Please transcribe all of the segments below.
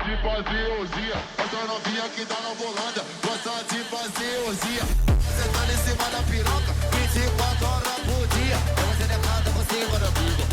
de fazer ousia. Essa novinha que tá na volanda, gosta de fazer ousia. Você tá em cima da piroca, 24 horas por dia. Você levanta por cima da pica.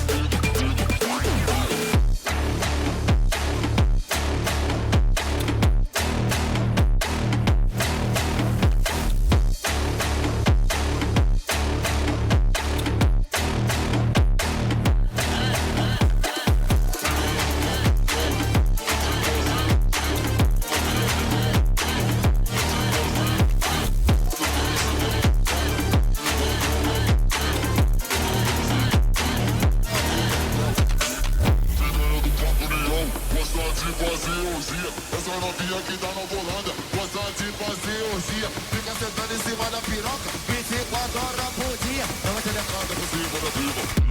Essa novinha que tá na volanda, gosta de fazer orgia. Fica sentando em cima da piroca, 24 horas por dia. Ela te levanta por cima da pica.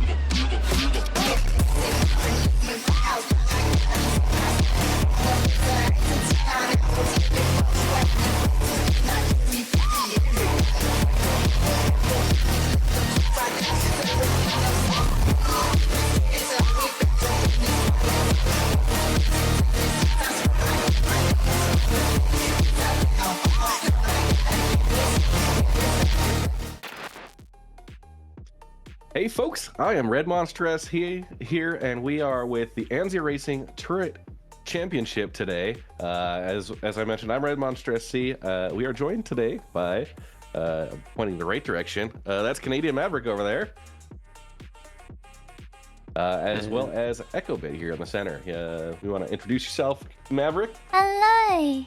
Hey folks, I am RedMonsterSC here, and we are with the Anzia Racing Turret Championship today. As I mentioned, I'm RedMonsterSC. We are joined today by, pointing the right direction, that's Canadian Maverick over there, as well as EchoBit here in the center. You want to introduce yourself, Maverick? Hello!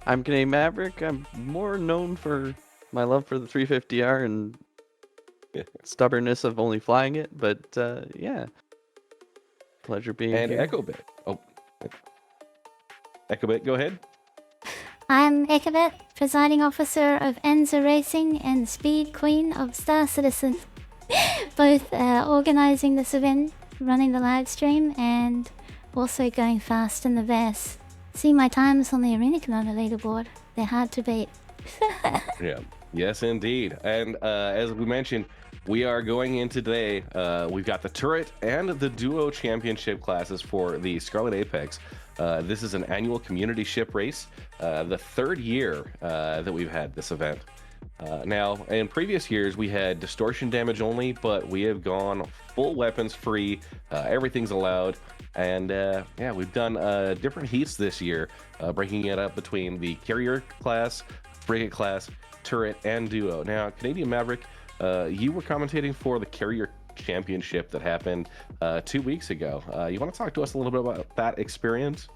I'm Canadian Maverick. I'm more known for my love for the 350R and stubbornness of only flying it, but yeah, pleasure being and here. EchoBit. Oh, EchoBit, go ahead. I'm Ekabet, presiding officer of Anzia Racing and Speed Queen of Star Citizen. Both organizing this event, running the live stream, and also going fast in the VS. See my times on the Arena Commander leaderboard. They're hard to beat. Yeah. Yes, indeed. And as we mentioned, we are going in today. We've got the Turret and the Duo Championship classes for the Scarlet Apex. This is an annual community ship race, the third year that we've had this event. Now, in previous years, we had distortion damage only, but we have gone full weapons free. Everything's allowed. And yeah, we've done different heats this year, breaking it up between the carrier class, frigate class, turret, and duo. Now, Canadian Maverick, you were commentating for the carrier championship that happened 2 weeks ago. You want to talk to us a little bit about that experience?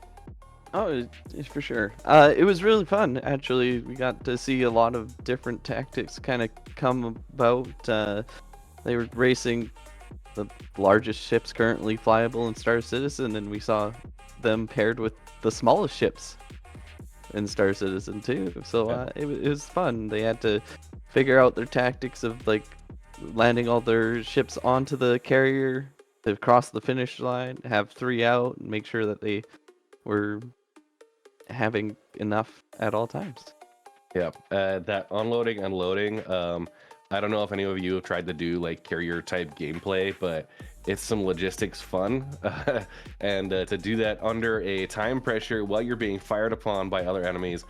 Oh, for sure. It was really fun, actually. We got to see a lot of different tactics kind of come about. They were racing the largest ships currently flyable in Star Citizen, and we saw them paired with the smallest ships in Star Citizen too. So it was fun. They had to figure out their tactics of like landing all their ships onto the carrier to cross the finish line, have 3 out, and make sure that they were having enough at all times. Yeah, that unloading, unloading. I don't know if any of you have tried to do like carrier type gameplay, but it's some logistics fun. And to do that under a time pressure while you're being fired upon by other enemies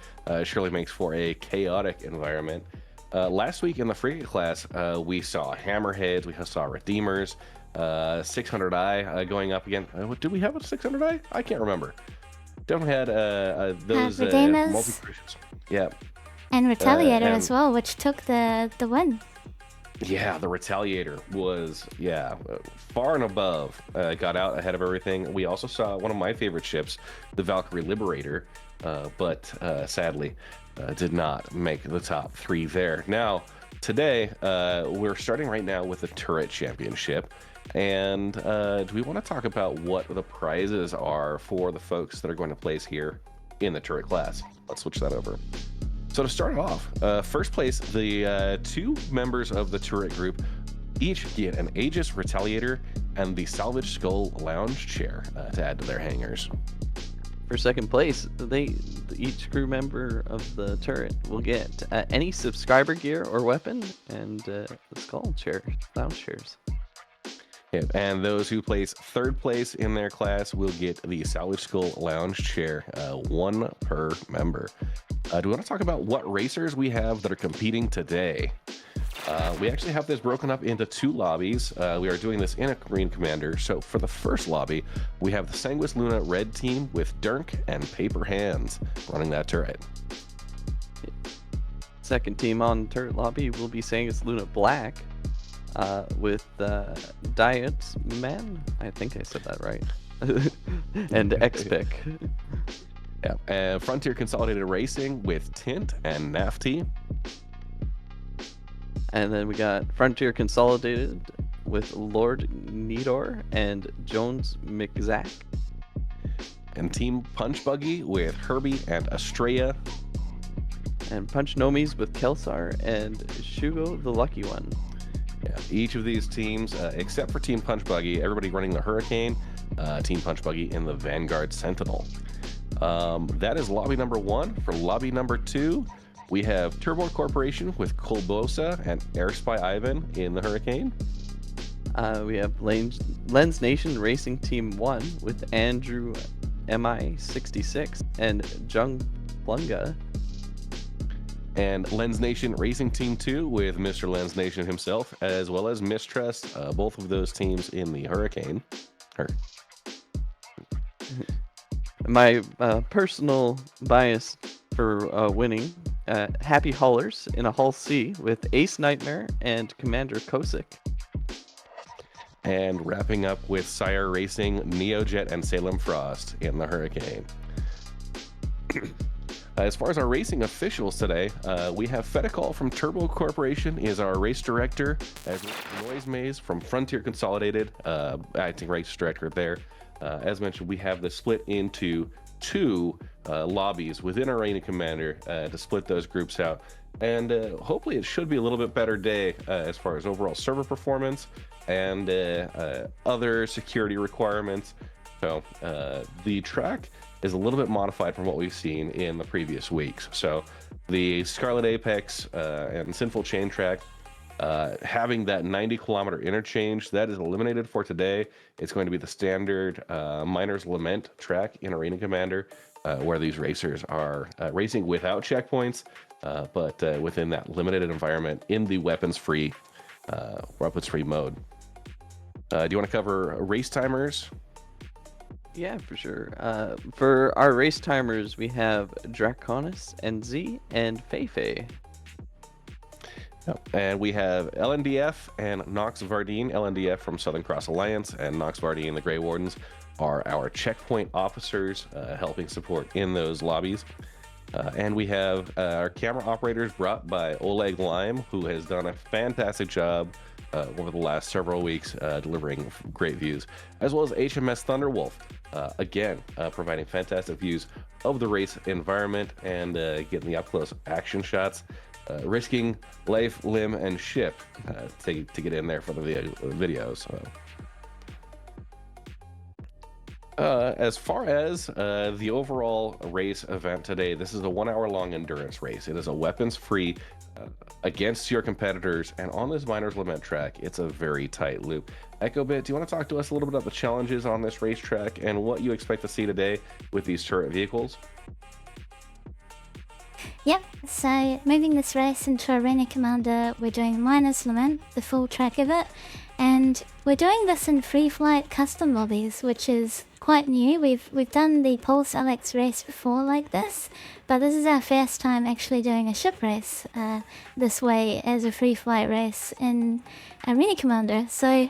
surely makes for a chaotic environment. Last week in the frigate class, we saw hammerheads, we saw redeemers, 600i going up again. Did we have a 600i? I can't remember. Definitely had those redeemers. Yeah. And Retaliator as well, which took the win. Yeah, the Retaliator was, far and above, got out ahead of everything. We also saw one of my favorite ships, the Valkyrie Liberator, but sadly did not make the top 3 there. Now, today, we're starting right now with the Turret Championship. And do we want to talk about what the prizes are for the folks that are going to place here in the Turret class? Let's switch that over. So to start off, first place, the 2 members of the Turret group each get an Aegis Retaliator and the Salvage Skull Lounge Chair to add to their hangars. For second place, each crew member of the turret will get any subscriber gear or weapon and the skull chair, lounge chairs. Yep, and those who place third place in their class will get the Salvage Skull Lounge Chair, 1 per member. Do we want to talk about what racers we have that are competing today? We actually have this broken up into 2 lobbies. We are doing this in a Marine Commander. So for the first lobby, we have the Sanguis Luna red team with Dirk and Paper Hands running that turret. Second team on turret lobby will be Sanguis Luna black with Diet Man. I think I said that right. And Xpic. Yeah. Frontier Consolidated Racing with Tint and Nafty. And then we got Frontier Consolidated with Lord Nidor and Jones McZack. And Team Punch Buggy with Herbie and Estrella. And Punch Nomis with Kelsar and Shugo the Lucky One. Yeah, each of these teams, except for Team Punch Buggy, everybody running the Hurricane, Team Punch Buggy in the Vanguard Sentinel. That is lobby number 1. For lobby number 2, we have Turbo Corporation with Colbosa and Airspy Ivan in the Hurricane. We have Lens Nation Racing Team 1 with Andrew MI66 and Jung Plunga. And Lens Nation Racing Team 2 with Mr. Lens Nation himself, as well as Mistrust, both of those teams in the Hurricane. My personal bias for winning, Happy Haulers in a Hull C with Ace Nightmare and Commander Kosick. And wrapping up with Sire Racing, Neojet, and Salem Frost in the Hurricane. As far as our racing officials today, we have Fedicall from Turbo Corporation is our race director, as Noise Maze from Frontier Consolidated, acting race director there. As mentioned, we have this split into 2 lobbies within Arena Commander to split those groups out. And hopefully it should be a little bit better day as far as overall server performance and other security requirements. So the track is a little bit modified from what we've seen in the previous weeks. So the Scarlet Apex and Sinful Chain track, having that 90-kilometer interchange, that is eliminated for today. It's going to be the standard Miner's Lament track in Arena Commander, where these racers are racing without checkpoints, but within that limited environment in the weapons-free mode. Do you want to cover race timers? Yeah, for sure. For our race timers, we have Draconis, NZ, and Feifei. Yep. And we have LNDF and Nox Vardine. LNDF from Southern Cross Alliance and Nox Vardine, the Grey Wardens, are our checkpoint officers helping support in those lobbies. And we have our camera operators brought by Oleg Lime, who has done a fantastic job over the last several weeks delivering great views, as well as HMS Thunderwolf, again providing fantastic views of the race environment and getting the up-close action shots, risking life, limb, and ship to get in there for the videos. As far as the overall race event today, this is a 1-hour-long endurance race. It is a weapons-free against your competitors, and on this Miner's Lament track, it's a very tight loop. EchoBit, do you want to talk to us a little bit about the challenges on this racetrack and what you expect to see today with these turret vehicles? Yep, so moving this race into Arena Commander, we're doing Miner's Lament, the full track of it, and we're doing this in free flight custom lobbies, which is quite new. We've done the Pulse LX race before like this, but this is our first time actually doing a ship race this way as a free flight race in Arena Commander. So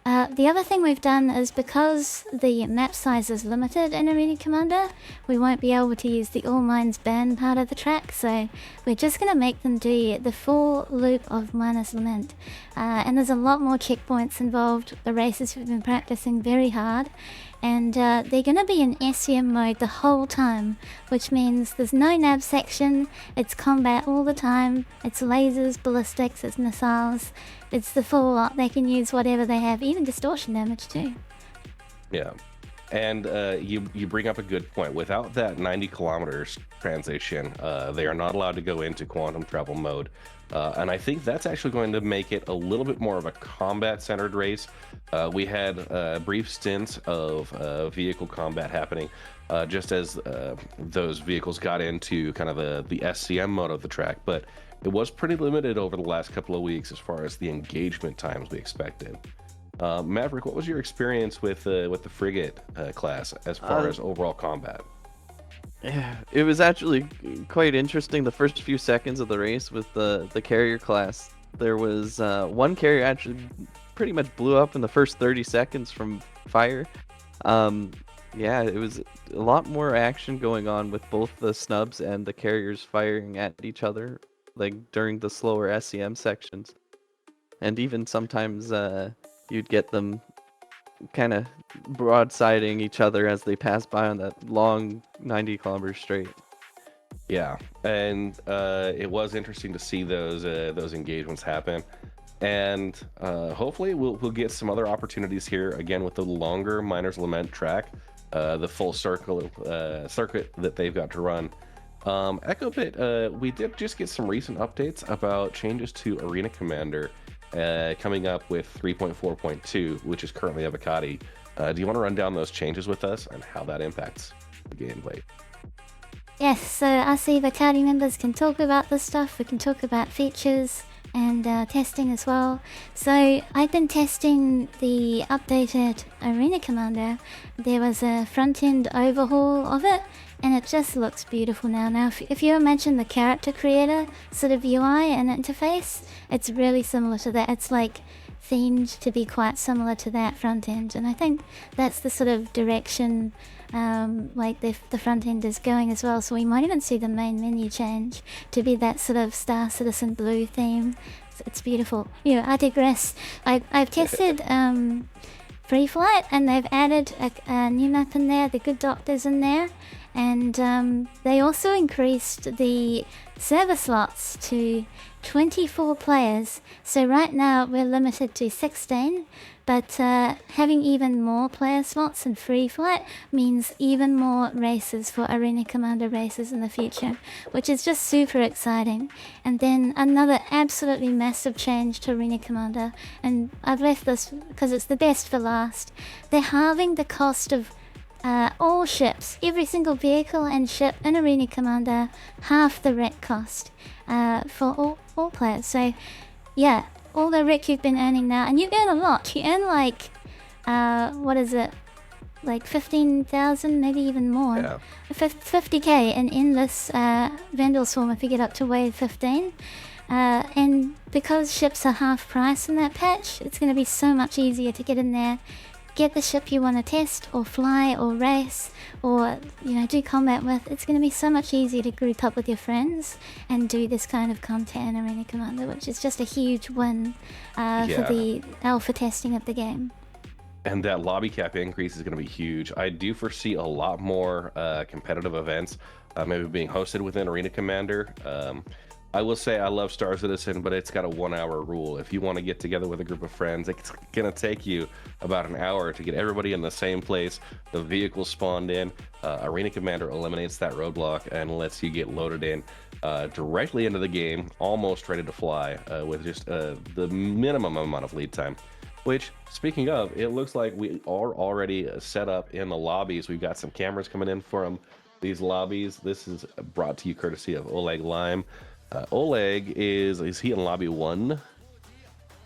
the other thing we've done is, because the map size is limited in Arena Commander, we won't be able to use the All Mines Burn part of the track, so we're just going to make them do the full loop of Miner's Lament. And there's a lot more checkpoints involved. The racers have been practicing very hard, and they're going to be in SEM mode the whole time, which means there's no nav section, it's combat all the time, it's lasers, ballistics, it's missiles, it's the full lot. They can use whatever they have, even distortion damage too. Yeah. And you bring up a good point. Without that 90 kilometers transition, they are not allowed to go into quantum travel mode. And I think that's actually going to make it a little bit more of a combat-centered race. We had brief stints of vehicle combat happening just as those vehicles got into kind of the SCM mode of the track, but it was pretty limited over the last couple of weeks as far as the engagement times we expected. Maverick, what was your experience with the frigate class as far as overall combat? Yeah, it was actually quite interesting the first few seconds of the race with the carrier class. There was one carrier actually pretty much blew up in the first 30 seconds from fire. Yeah, it was a lot more action going on with both the snubs and the carriers firing at each other, like during the slower SCM sections. And even sometimes you'd get them kind of broadsiding each other as they pass by on that long 90-kilometer straight. Yeah, and it was interesting to see those engagements happen, and hopefully we'll get some other opportunities here again with the longer Miners Lament track, the full circuit that they've got to run. Echo Bit, we did just get some recent updates about changes to Arena Commander coming up with 3.4.2, which is currently Avocati. Do you want to run down those changes with us and how that impacts the gameplay? Yes, so us Avocati members can talk about this stuff. We can talk about features and testing as well. So I've been testing the updated Arena Commander. There was a front-end overhaul of it, and it just looks beautiful now. Now, if you imagine the character creator sort of UI and interface, it's really similar to that. It's like themed to be quite similar to that front end, and I think that's the sort of direction like the front end is going as well. So we might even see the main menu change to be that sort of Star Citizen blue theme. It's beautiful. I digress. I've tested Free Flight, and they've added a new map in there, the Good Doctor's in there, and they also increased the server slots to 24 players. So right now we're limited to 16, but having even more player slots in Free Flight means even more races for Arena Commander races in the future, which is just super exciting. And then another absolutely massive change to Arena Commander, and I've left this because it's the best for last. They're halving the cost of all ships, every single vehicle and ship in Arena Commander, half the rec cost for all players. So yeah, all the rec you've been earning now, and you earn a lot. You earn like what is it, like 15,000, maybe even more. Yeah. 50k in endless Vandal Swarm if you get up to wave 15. And because ships are half price in that patch, it's going to be so much easier to get in there, get the ship you want to test or fly or race or do combat with. It's going to be so much easier to group up with your friends and do this kind of content in Arena Commander, which is just a huge win for the alpha testing of the game. And that lobby cap increase is going to be huge. I do foresee a lot more competitive events maybe being hosted within Arena Commander. I will say I love Star Citizen, but it's got a 1-hour rule. If you want to get together with a group of friends, it's going to take you about an hour to get everybody in the same place. The vehicles spawned in. Arena Commander eliminates that roadblock and lets you get loaded in directly into the game, almost ready to fly with just the minimum amount of lead time. Which, speaking of, it looks like we are already set up in the lobbies. We've got some cameras coming in from these lobbies. This is brought to you courtesy of Oleg Lime. Oleg, is he in lobby 1?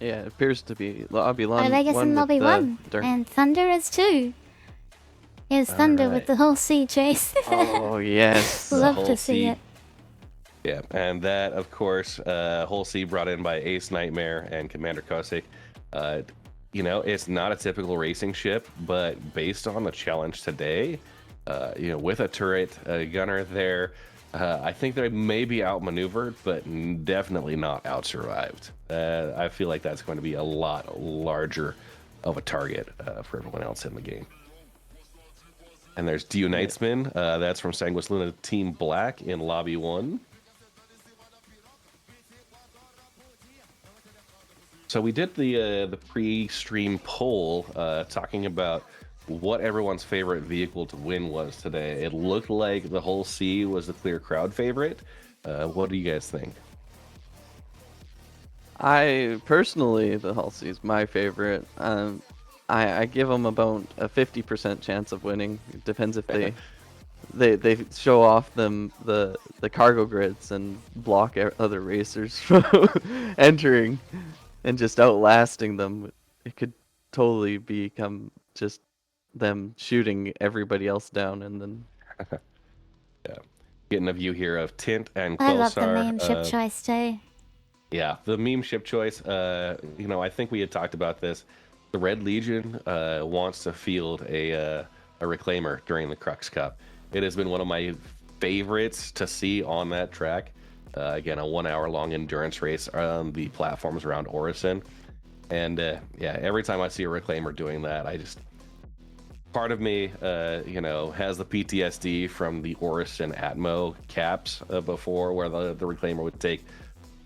Yeah, it appears to be lobby 1. Oleg is in lobby 1, and Thunder is too. Here's Thunder with the whole sea chase. Oh, yes. Love to see it. Yeah, and that, of course, whole sea brought in by Ace Nightmare and Commander Kosick. It's not a typical racing ship, but based on the challenge today, with a turret, a gunner there, I think they may be outmaneuvered, but definitely not outsurvived. I feel like that's going to be a lot larger of a target for everyone else in the game. And there's Dio Knightsman. That's from Sanguis Luna Team Black in Lobby 1. So we did the pre-stream poll talking about what everyone's favorite vehicle to win was today. It looked like the whole C was the clear crowd favorite. What do you guys think? I personally, the Halsey is my favorite. I give them about a 50% chance of winning. It depends if they show off the cargo grids and block other racers from entering and just outlasting them. It could totally become just them shooting everybody else down and then. Yeah, getting a view here of Tint and I love the Quillstar. meme ship choice too. Yeah, the meme ship choice. I think we had talked about this. The Red Legion wants to field a reclaimer during the Crux Cup. It has been one of my favorites to see on that track. Again, a 1 hour long endurance race on the platforms around Orison. And every time I see a reclaimer doing that, part of me, has the PTSD from the Orison Atmo caps before, where the reclaimer would take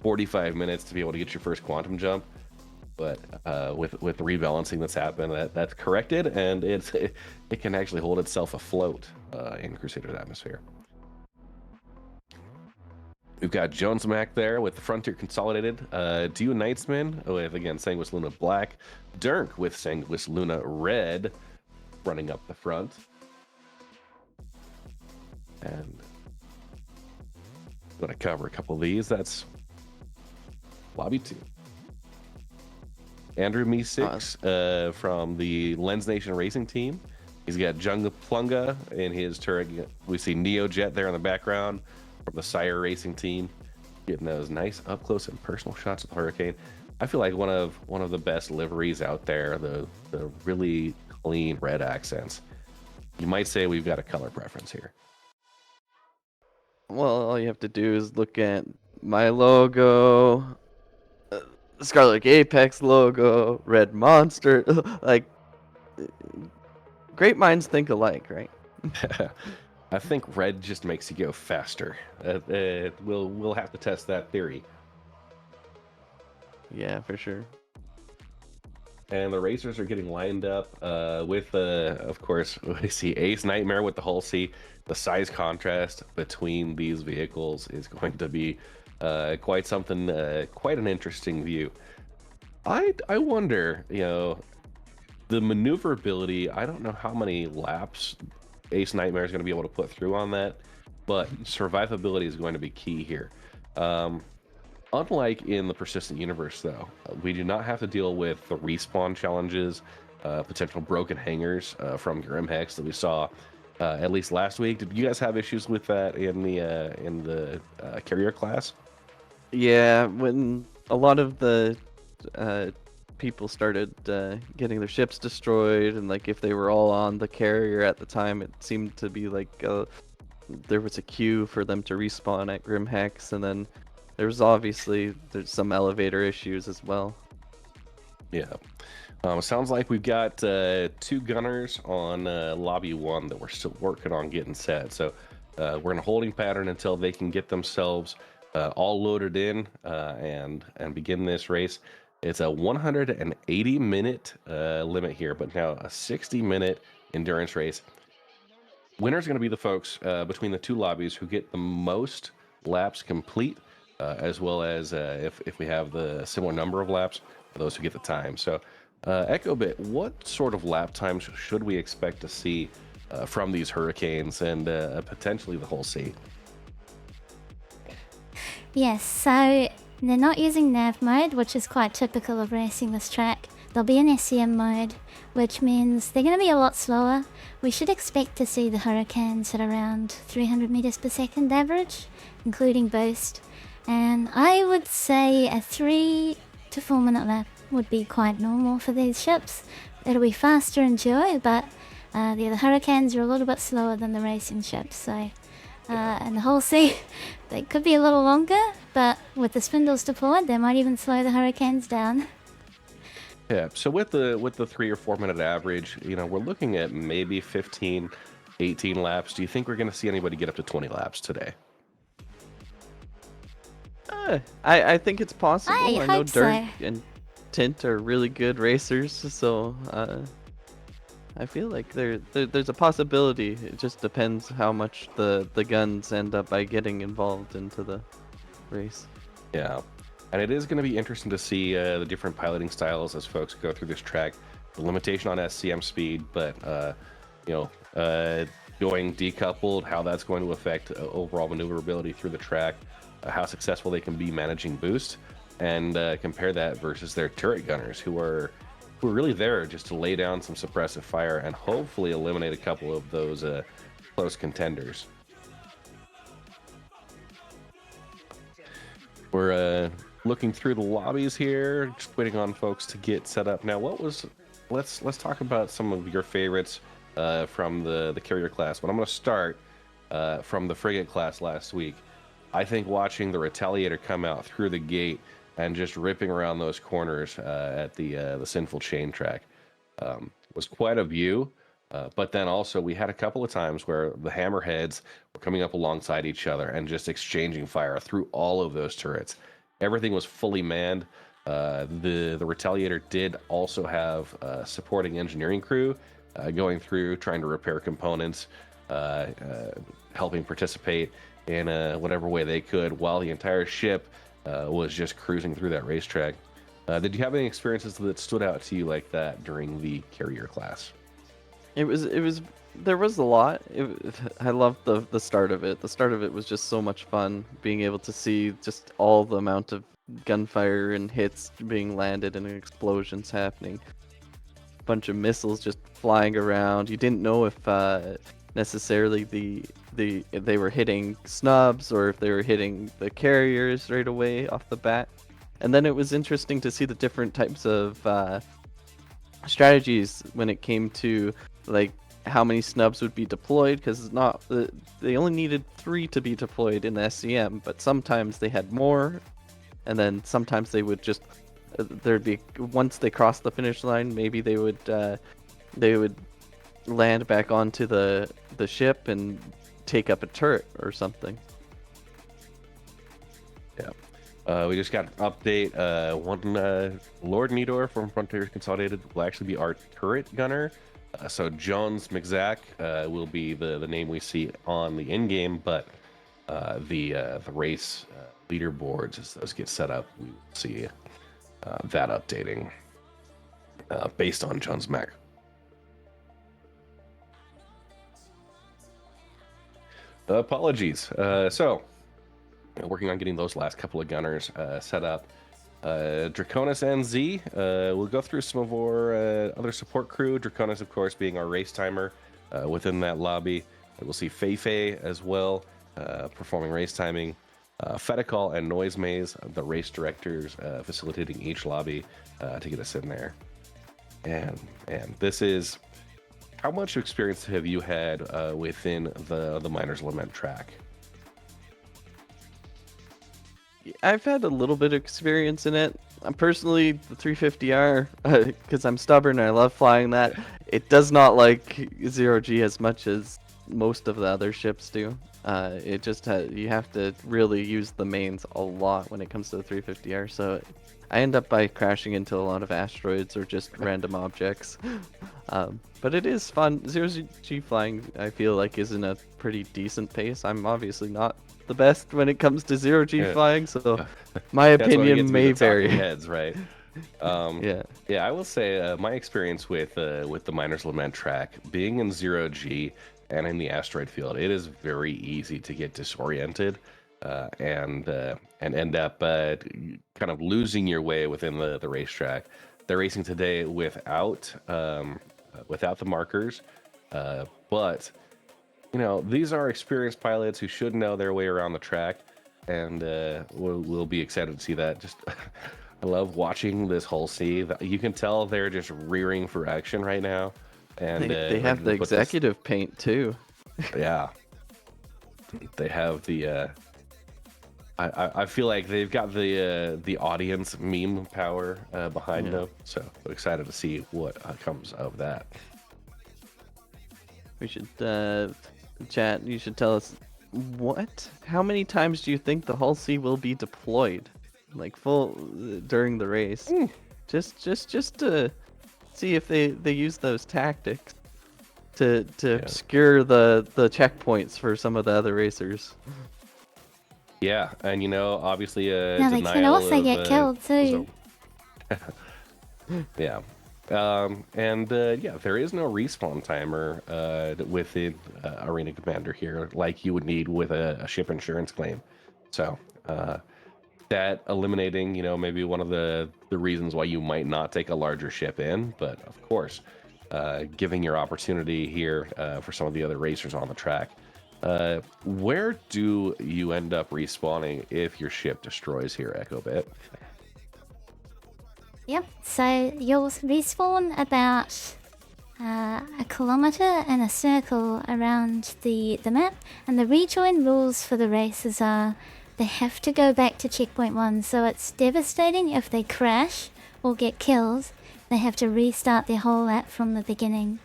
45 minutes to be able to get your first quantum jump. But with the rebalancing that's happened, that's corrected, and it can actually hold itself afloat in Crusader's atmosphere. We've got Jones Mac there with the Frontier Consolidated. Dio Knightsman with, again, Sanguis Luna Black. Dirk with Sanguis Luna Red running up the front. And I'm going to cover a couple of these. That's Lobby 2. Andrew Me6 from the Lens Nation Racing team. He's got Jungle Plunga in his turret. We see Neojet there in the background from the Sire Racing team, getting those nice up close and personal shots of the Hurricane. I feel like one of the best liveries out there. The really clean red accents. You might say we've got a color preference here. Well, all you have to do is look at my logo, Scarlet Apex logo, Red Monster. Like, great minds think alike, right? I think red just makes you go faster. We'll have to test that theory. Yeah, for sure. And the racers are getting lined up with, of course, we see Ace Nightmare with the Hull C. The size contrast between these vehicles is going to be quite something, quite an interesting view. I wonder, the maneuverability, I don't know how many laps Ace Nightmare is going to be able to put through on that, but survivability is going to be key here. Unlike in the Persistent Universe, though, we do not have to deal with the respawn challenges, potential broken hangers from Grim Hex that we saw at least last week. Did you guys have issues with that in the carrier class? Yeah, when a lot of the people started getting their ships destroyed, and like if they were all on the carrier at the time, it seemed to be like there was a queue for them to respawn at Grim Hex, and then there's some elevator issues as well. Yeah. Sounds like we've got 2 gunners on lobby 1 that we're still working on getting set. So we're in a holding pattern until they can get themselves all loaded in and begin this race. It's a 180-minute limit here, but now a 60-minute endurance race. Winner's going to be the folks between the 2 lobbies who get the most laps complete, as well as if we have the similar number of laps, for those who get the time. So, EchoBit, what sort of lap times should we expect to see from these Hurricanes and potentially the whole C? Yes, so they're not using nav mode, which is quite typical of racing this track. They'll be in SEM mode, which means they're going to be a lot slower. We should expect to see the Hurricanes at around 300 meters per second average, including boost. And I would say a 3 to 4 minute lap would be quite normal for these ships. It'll be faster in duo, but the Hurricanes are a little bit slower than the racing ships, so and the whole sea, they could be a little longer, but with the spindles deployed, they might even slow the Hurricanes down. Yeah, so with the 3 or 4 minute average, we're looking at maybe 15, 18 laps. Do you think we're going to see anybody get up to 20 laps today? I think it's possible. I know hope Dirk so. and Tint are really good racers, so I feel like there's a possibility. It just depends how much the guns end up by getting involved into the race. Yeah, and it is going to be interesting to see the different piloting styles as folks go through this track. The limitation on SCM speed, but you know, going decoupled, how that's going to affect overall maneuverability through the track, how successful they can be managing boost, and compare that versus their turret gunners, who are really there just to lay down some suppressive fire and hopefully eliminate a couple of those close contenders. We're looking through the lobbies here, just waiting on folks to get set up. Now, let's talk about some of your favorites from the carrier class. But I'm going to start from the frigate class last week. I think watching the Retaliator come out through the gate and just ripping around those corners at the Sinful Chain track was quite a view. But then also we had a couple of times where the hammerheads were coming up alongside each other and just exchanging fire through all of those turrets. Everything was fully manned. The Retaliator did also have a supporting engineering crew going through, trying to repair components, helping participate in whatever way they could, while the entire ship was just cruising through that racetrack. Did you have any experiences that stood out to you like that during the carrier class? There was a lot. I loved the start of it. The start of it was just so much fun, being able to see just all the amount of gunfire and hits being landed and explosions happening. Bunch of missiles just flying around. You didn't know if necessarily they were hitting snubs or if they were hitting the carriers right away off the bat. And then it was interesting to see the different types of strategies when it came to like how many snubs would be deployed, because they only needed 3 to be deployed in the SCM, but sometimes they had more, and then sometimes they would just there'd be, once they crossed the finish line, maybe they would land back onto the ship and take up a turret or something. Yeah. We just got an update. Lord Nidor from Frontiers Consolidated will actually be our turret gunner. So Jones McZack will be the name we see on the in-game, but the race leaderboards, as those get set up, we will see that updating based on Jones Mac. Apologies. So, working on getting those last couple of gunners set up. Draconis NZ, we'll go through some of our other support crew. Draconis, of course, being our race timer within that lobby. We'll see Feifei as well, performing race timing. Fedicol and Noise Maze, the race directors, facilitating each lobby to get us in there. And this is, how much experience have you had within the Miner's Lament track? I've had a little bit of experience in it. I'm personally the 350R, because I'm stubborn and I love flying that. It does not like 0G as much as most of the other ships do. It just you have to really use the mains a lot when it comes to the 350R. So I end up by crashing into a lot of asteroids or just random objects. But it is fun. 0G flying, I feel like, is in a pretty decent pace. I'm obviously not the best when it comes to 0G flying, so my opinion may vary. Heads, right? Yeah. I will say my experience with the Miner's Lament track, being in 0G and in the asteroid field, it is very easy to get disoriented and end up kind of losing your way within the racetrack. They're racing today without the markers, but you know, these are experienced pilots who should know their way around the track, and we'll be excited to see that. Just I love watching this whole scene. You can tell they're just rearing for action right now, and they have the executive paint too. Yeah, they have the. I feel like they've got the audience meme power behind them, so I'm excited to see what comes of that. We should chat. You should tell us how many times do you think the Hull C will be deployed, like full during the race? Just to see if they use those tactics. to obscure the checkpoints for some of the other racers. Yeah, and obviously Now they can denial also of, get killed too. Yeah. Yeah, there is no respawn timer within Arena Commander here, like you would need with a ship insurance claim. So that eliminating, maybe one of the reasons why you might not take a larger ship in, but of course, giving your opportunity here for some of the other racers on the track. Where do you end up respawning if your ship destroys here, EchoBit? Yep, so you'll respawn about a kilometer in a circle around the map, and the rejoin rules for the races are they have to go back to checkpoint 1, so it's devastating if they crash or get killed. They have to restart their whole lap from the beginning.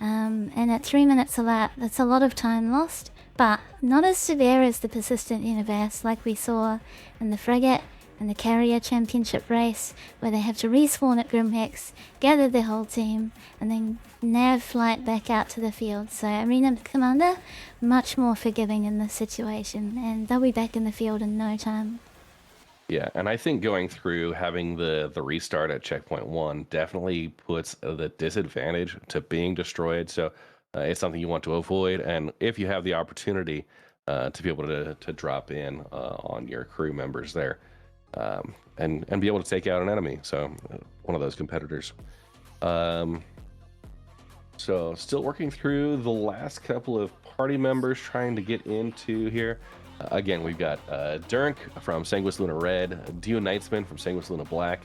And at 3 minutes a lap, that's a lot of time lost, but not as severe as the Persistent Universe like we saw in the Frigate and the Carrier Championship race, where they have to respawn at Grimhex, gather their whole team, and then nav flight back out to the field. So Arena Commander, much more forgiving in this situation, and they'll be back in the field in no time. Yeah, and I think going through having the restart at checkpoint 1 definitely puts the disadvantage to being destroyed. So it's something you want to avoid, and if you have the opportunity to be able to drop in on your crew members there, and be able to take out an enemy. So one of those competitors. So still working through the last couple of party members trying to get into here. Again, we've got Durk from Sanguis Luna Red, Dio Knightsman from Sanguis Luna Black,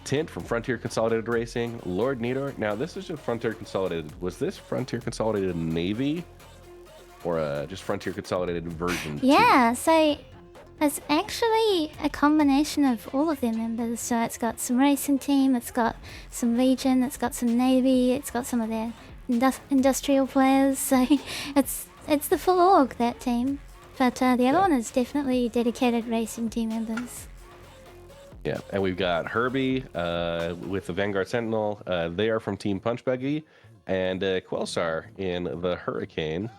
Tint from Frontier Consolidated Racing, Lord Nidor. Now this is just Frontier Consolidated. Was this Frontier Consolidated Navy or just Frontier Consolidated version 2? Yeah, so it's actually a combination of all of their members. So it's got some racing team, it's got some Legion, it's got some Navy, it's got some of their industrial players. So it's the full org, that team. But the other one is definitely dedicated racing team members. Yeah, and we've got Herbie with the Vanguard Sentinel. They are from Team Punch Buggy, and Quelsar in the Hurricane.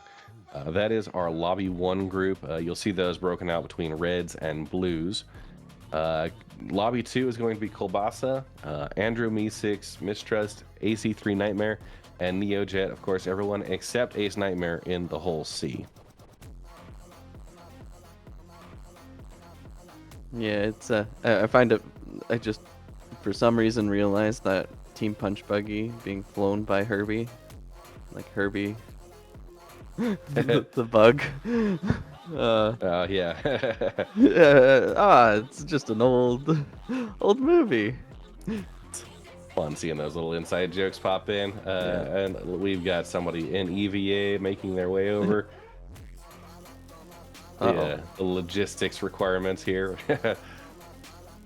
That is our Lobby 1 group. You'll see those broken out between reds and blues. Lobby 2 is going to be Kolbasa, Andrew Me6, Mistrust, AC3 Nightmare, and Neojet. Of course, everyone except Ace Nightmare in the whole C. Yeah, it's I find it. I just, for some reason, realized that Team Punch Buggy being flown by Herbie, like Herbie, the bug. Yeah. It's just an old movie. Fun seeing those little inside jokes pop in. And we've got somebody in EVA making their way over. The logistics requirements here.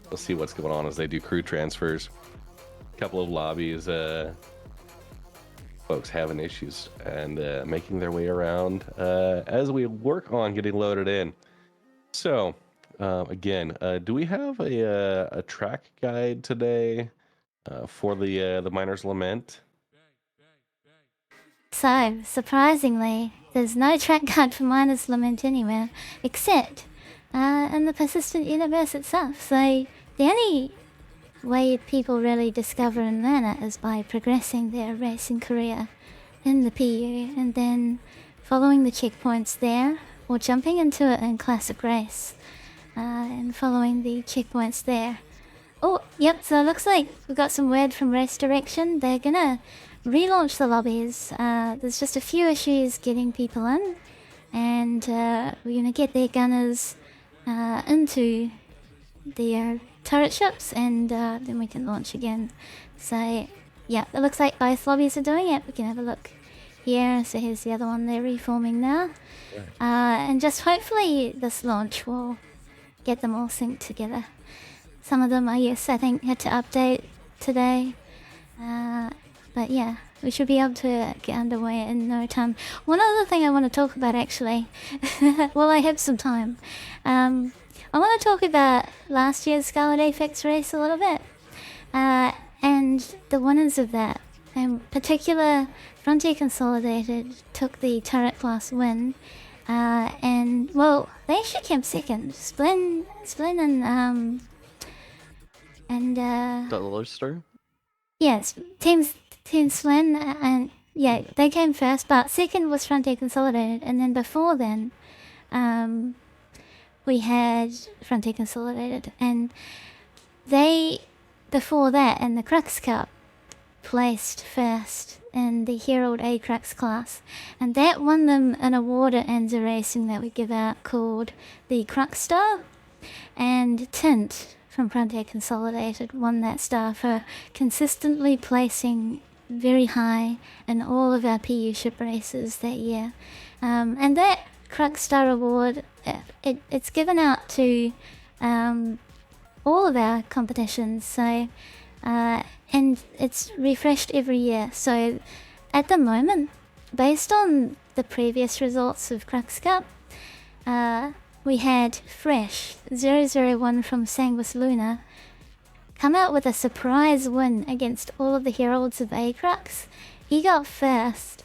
We'll see what's going on as they do crew transfers. A couple of lobbies, folks having issues and making their way around as we work on getting loaded in. So, again, do we have a track guide today for the Miner's Lament? So, surprisingly, there's no track guide for Miner's Lament anywhere, except in the Persistent Universe itself. So, the only way people really discover and learn it is by progressing their racing career in the PU, and then following the checkpoints there, or jumping into it in Classic Race, and following the checkpoints there. Oh, yep, so it looks like we've got some word from Race Direction. They're gonna relaunch the lobbies. There's just a few issues getting people in, and we're gonna get their gunners into their turret ships, and then we can launch again. So yeah, it looks like both lobbies are doing it. We can have a look here. So here's the other one they're reforming now. And just hopefully this launch will get them all synced together. Some of them, I think, had to update today. But yeah, we should be able to get underway in no time. One other thing I want to talk about, actually, well, I have some time. I want to talk about last year's Scarlet Apex race a little bit, and the winners of that, in particular Frontier Consolidated took the turret class win, and well, they actually came second. Splin and Dollar Star. yes, Team Splin and yeah, they came first, but second was Frontier Consolidated, and then before then, we had Frontier Consolidated, and they before that in the Crux Cup placed first in the Herald A Crux class, and that won them an award at Enza Racing that we give out called the Crux Star, and Tint from Frontier Consolidated won that star for consistently placing very high in all of our PU ship races that year. And that Crux Star award, it's given out to all of our competitions, so and it's refreshed every year. So at the moment, based on the previous results of Crux Cup, we had Fresh 001 from Sanguis Luna come out with a surprise win against all of the Heralds of A-Crux. He got first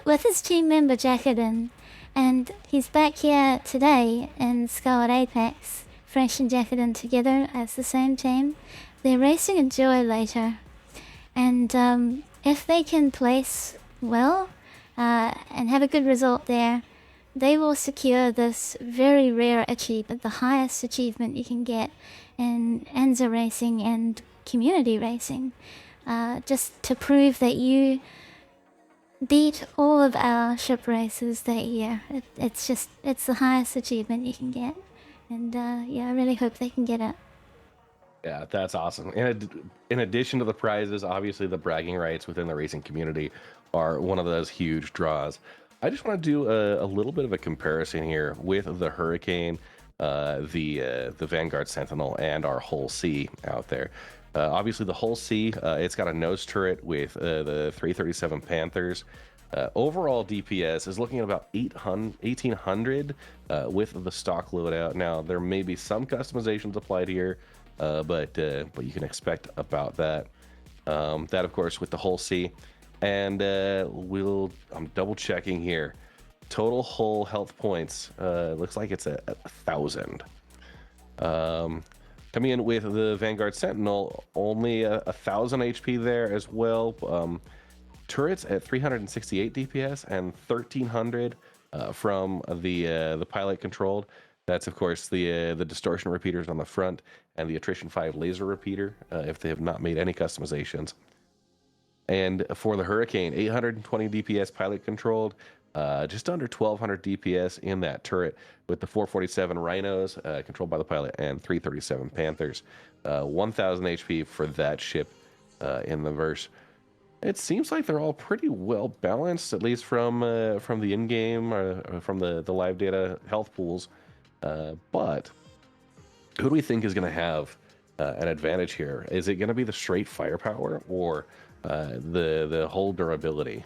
with his team member Jacqueline, and he's back here today in Scarlet Apex, Fresh and Jacqueline together as the same team. They're racing a Joy later, and if they can place well and have a good result there, they will secure this very rare achievement, the highest achievement you can get in Enza racing and community racing, just to prove that you beat all of our ship races that year. It's the highest achievement you can get, and yeah, I really hope they can get it. Yeah, that's awesome. In addition to the prizes, obviously the bragging rights within the racing community are one of those huge draws. I just want to do a little bit of a comparison here with the Hurricane, the Vanguard Sentinel, and our Hull C out there. Obviously, the Hull C, it's got a nose turret with the 337 Panthers. Overall DPS is looking at about 1800 with the stock loadout. Now, there may be some customizations applied here, but you can expect about that. That, of course, with the Hull C. And I'm double checking here. Total Hull health points looks like it's 1,000. Coming in with the Vanguard Sentinel, only 1,000 HP there as well. Turrets at 368 DPS and 1,300 from the pilot controlled. That's of course the distortion repeaters on the front and the attrition 5 laser repeater if they have not made any customizations. And for the Hurricane, 820 DPS pilot controlled, just under 1,200 DPS in that turret with the 447 Rhinos controlled by the pilot and 337 Panthers. 1,000 HP for that ship in the verse. It seems like they're all pretty well balanced, at least from the in-game or from the live data health pools. But who do we think is going to have an advantage here? Is it going to be the straight firepower or the whole durability?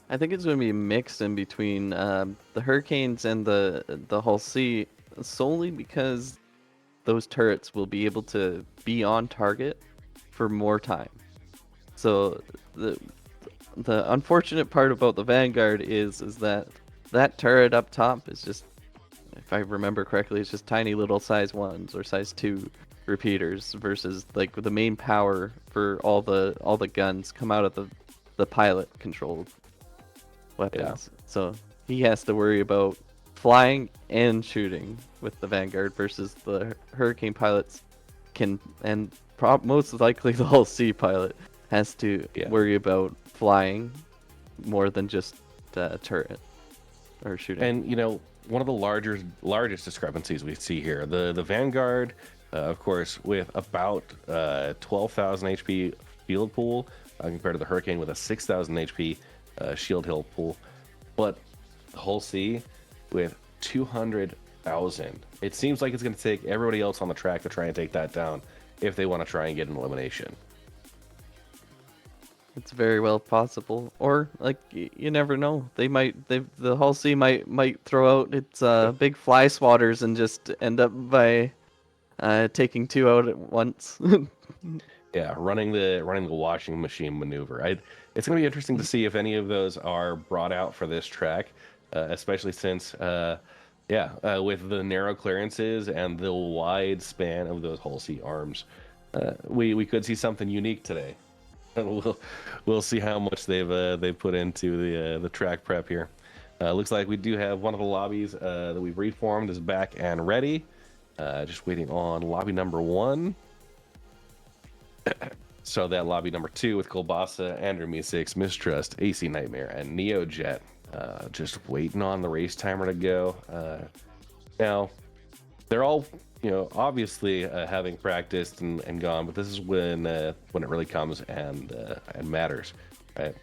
I think it's going to be mixed in between the Hurricanes and the Hull C, solely because those turrets will be able to be on target for more time. So the unfortunate part about the Vanguard is that turret up top is just, if I remember correctly, it's just tiny little size 1s or size 2 repeaters versus like the main power for all the guns come out of the pilot controlled weapons. Yeah. So he has to worry about flying and shooting with the Vanguard versus the Hurricane pilots and most likely the Hull C pilot has to worry about flying more than just turret or shooting. And one of the largest discrepancies we see here, the Vanguard, of course, with about 12,000 HP field pool compared to the Hurricane with a 6,000 HP shield hill pool, but the Hull C with 200,000. It seems like it's going to take everybody else on the track to try and take that down if they want to try and get an elimination. It's very well possible, or like you never know. The Hull C might throw out its big fly swatters and just end up by taking 2 out at once. Yeah, running the washing machine maneuver. it's going to be interesting to see if any of those are brought out for this track, especially since, with the narrow clearances and the wide span of those hull seat arms, we could see something unique today. We'll see how much they've put into the track prep here. Looks like we do have one of the lobbies that we've reformed is back and ready. Just waiting on lobby number 1. So that lobby number 2 with Kolbasa, Andrew Me6, Mistrust, AC Nightmare, and Neojet. Just waiting on the race timer to go. Now, they're all, obviously having practiced and gone, but this is when it really comes and matters, right?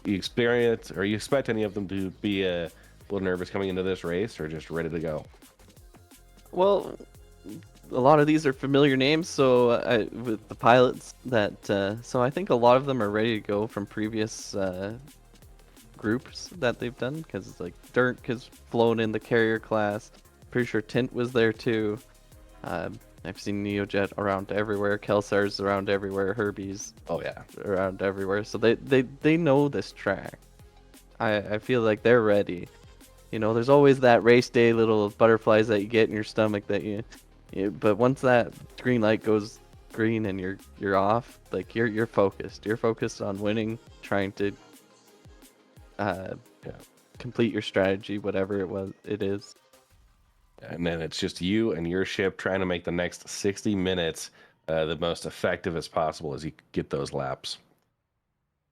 You expect any of them to be a little nervous coming into this race, or just ready to go? Well, a lot of these are familiar names, so with the pilots so I think a lot of them are ready to go from previous groups that they've done, because like Dirk has flown in the carrier class. Pretty sure Tint was there too. I've seen Neojet around everywhere, Kelsar's around everywhere, Herbie's around everywhere, so they know this track. I feel like they're ready. There's always that race day little butterflies that you get in your stomach that but once that green light goes green and you're off, like you're focused. You're focused on winning, trying to complete your strategy, whatever it is. And then it's just you and your ship trying to make the next 60 minutes the most effective as possible as you get those laps.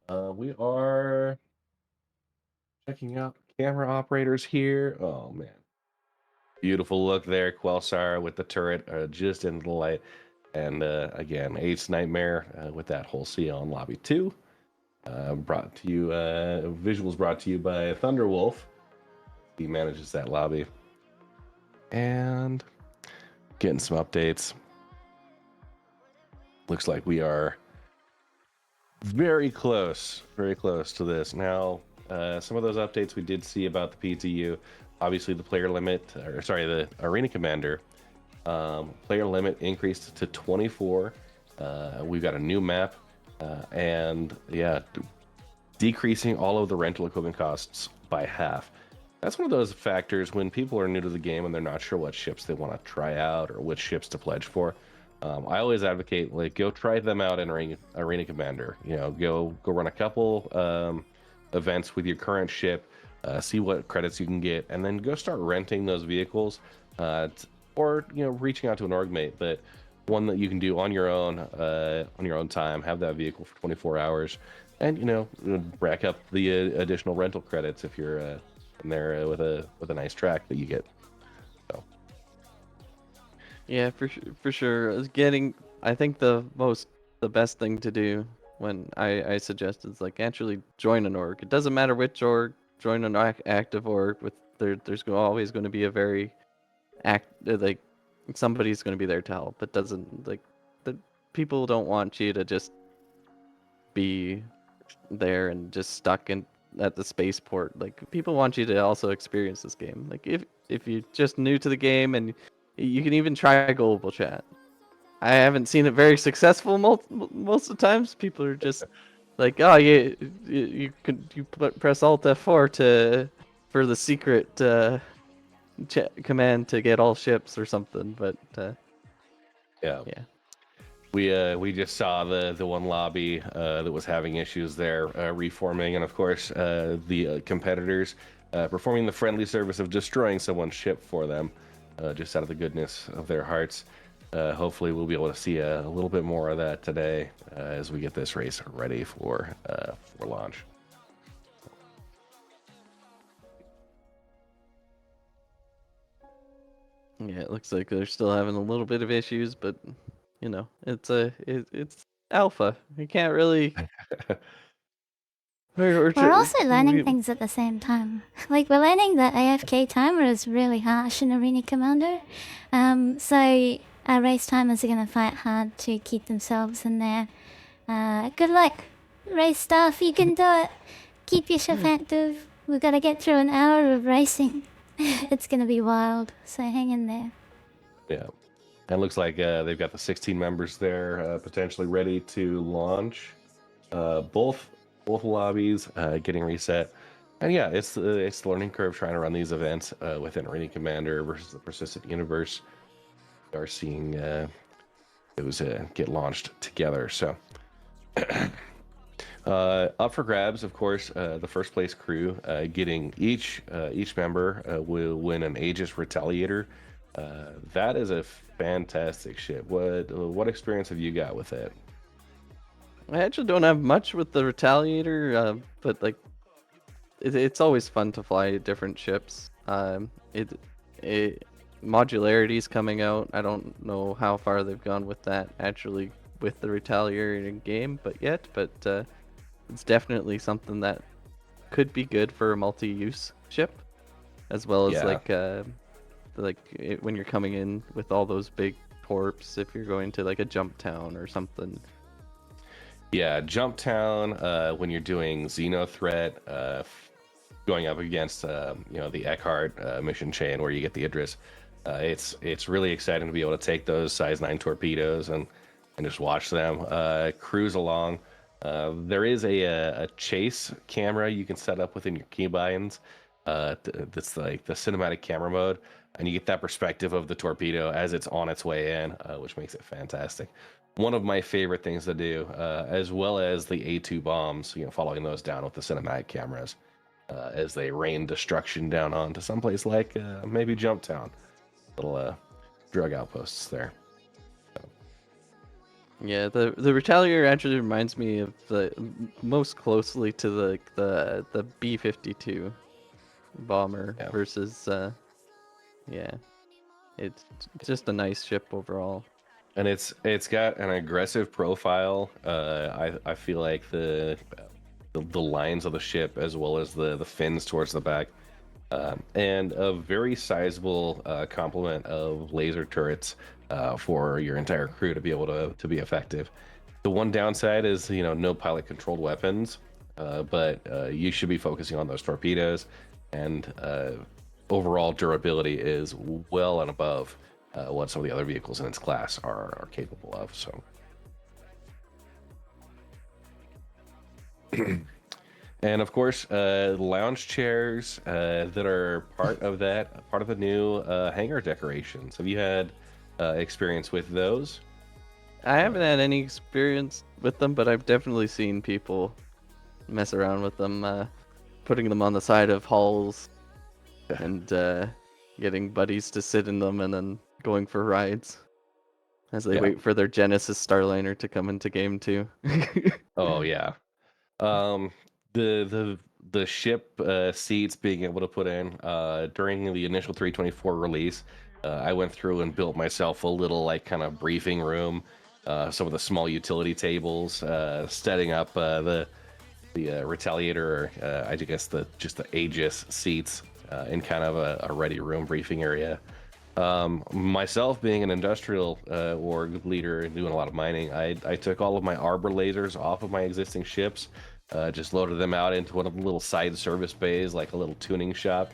We are checking out camera operators here. Oh man, beautiful look there. Quelsar with the turret just in the light, and again, Ace Nightmare with that whole sea on lobby 2. Brought to you, visuals brought to you by Thunderwolf. He manages that lobby. And getting some updates. Looks like we are very close to this. Now, some of those updates we did see about the PTU. Obviously, the the Arena Commander player limit increased to 24. We've got a new map, and decreasing all of the rental equipment costs by half. That's one of those factors when people are new to the game and they're not sure what ships they want to try out or which ships to pledge for. I always advocate, go try them out in Arena Commander. Go run a couple events with your current ship, see what credits you can get, and then go start renting those vehicles, or reaching out to an org mate, but one that you can do on your own time. Have that vehicle for 24 hours, and rack up the additional rental credits if you're in there with a nice track that you get. So yeah, for sure. I think the best thing to do when I suggest is actually join an org. It doesn't matter which org. Join an active org with there's always going to be a very somebody's going to be there to help. It doesn't the people don't want you to just be there and just stuck at the spaceport. People want you to also experience this game. If you're just new to the game, and you can even try global chat. I haven't seen it very successful most of the times. People are just oh yeah, you press Alt F4 for the secret command to get all ships or something. But yeah. We just saw the one lobby that was having issues there reforming, and of course the competitors performing the friendly service of destroying someone's ship for them, just out of the goodness of their hearts. Hopefully we'll be able to see a little bit more of that today as we get this race ready for launch. Yeah, it looks like they're still having a little bit of issues, but it's alpha. You can't really. We're also learning things at the same time. We're learning that AFK timer is really harsh in Arena Commander. So our race timers are going to fight hard to keep themselves in there. Good luck, race staff. You can do it. Keep your ship active. We've got to get through an hour of racing. It's going to be wild, so hang in there. Yeah. And it looks like they've got the 16 members there potentially ready to launch. Both both lobbies getting reset. And yeah, it's the learning curve trying to run these events within Arena Commander versus the Persistent Universe. We are seeing those get launched together. So up for grabs, of course, the first place crew getting each member will win an Aegis Retaliator. That is a fantastic ship. What experience have you got with it? I actually don't have much with the Retaliator, but like it's always fun to fly different ships. It modularity's coming out. I don't know how far they've gone with that actually with the Retaliator in game, but it's definitely something that could be good for a multi-use ship, as well as Yeah. when you're coming in with all those big torps, if you're going to like a jump town or something. Yeah, Jump Town, when you're doing Xeno Threat, going up against the Eckhart mission chain where you get the Idris. It's really exciting to be able to take those size 9 torpedoes and just watch them cruise along. There is a chase camera you can set up within your keybinds. That's like the cinematic camera mode, and you get that perspective of the torpedo as it's on its way in, which makes it fantastic. One of my favorite things to do, as well as the A2 bombs, following those down with the cinematic cameras as they rain destruction down onto someplace like maybe Jump Town. Little drug outposts there. Yeah, the Retaliator actually reminds me of most closely to the B-52 bomber Yeah. versus yeah, it's just a nice ship overall. And it's got an aggressive profile. I feel like the lines of the ship as well as the fins towards the back, and a very sizable complement of laser turrets for your entire crew to be able to be effective. The one downside is no pilot controlled weapons, but you should be focusing on those torpedoes, and overall durability is well and above what some of the other vehicles in its class are capable of. So. And of course, lounge chairs that are part of the new hangar decorations. Have you had experience with those? I haven't had any experience with them, but I've definitely seen people mess around with them, putting them on the side of halls and getting buddies to sit in them and then going for rides as they wait for their Genesis Starliner to come into game 2. Oh yeah. The ship seats being able to put in during the initial 324 release, I went through and built myself a little like kind of briefing room, some of the small utility tables, setting up the Retaliator, I guess the Aegis seats in kind of a ready room briefing area. Myself being an industrial org leader and doing a lot of mining, I took all of my arbor lasers off of my existing ships, just loaded them out into one of the little side service bays, like a little tuning shop,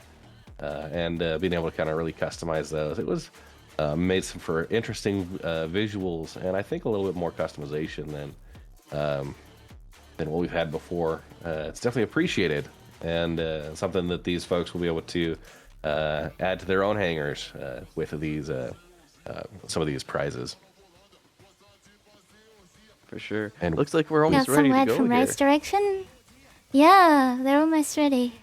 and being able to kind of really customize those. It was made some for interesting visuals, and I think a little bit more customization than what we've had before. It's definitely appreciated, and something that these folks will be able to add to their own hangars with these some of these prizes. For sure. And looks like we're Got almost some ready to word go from here. Race Direction? Yeah, they're almost ready.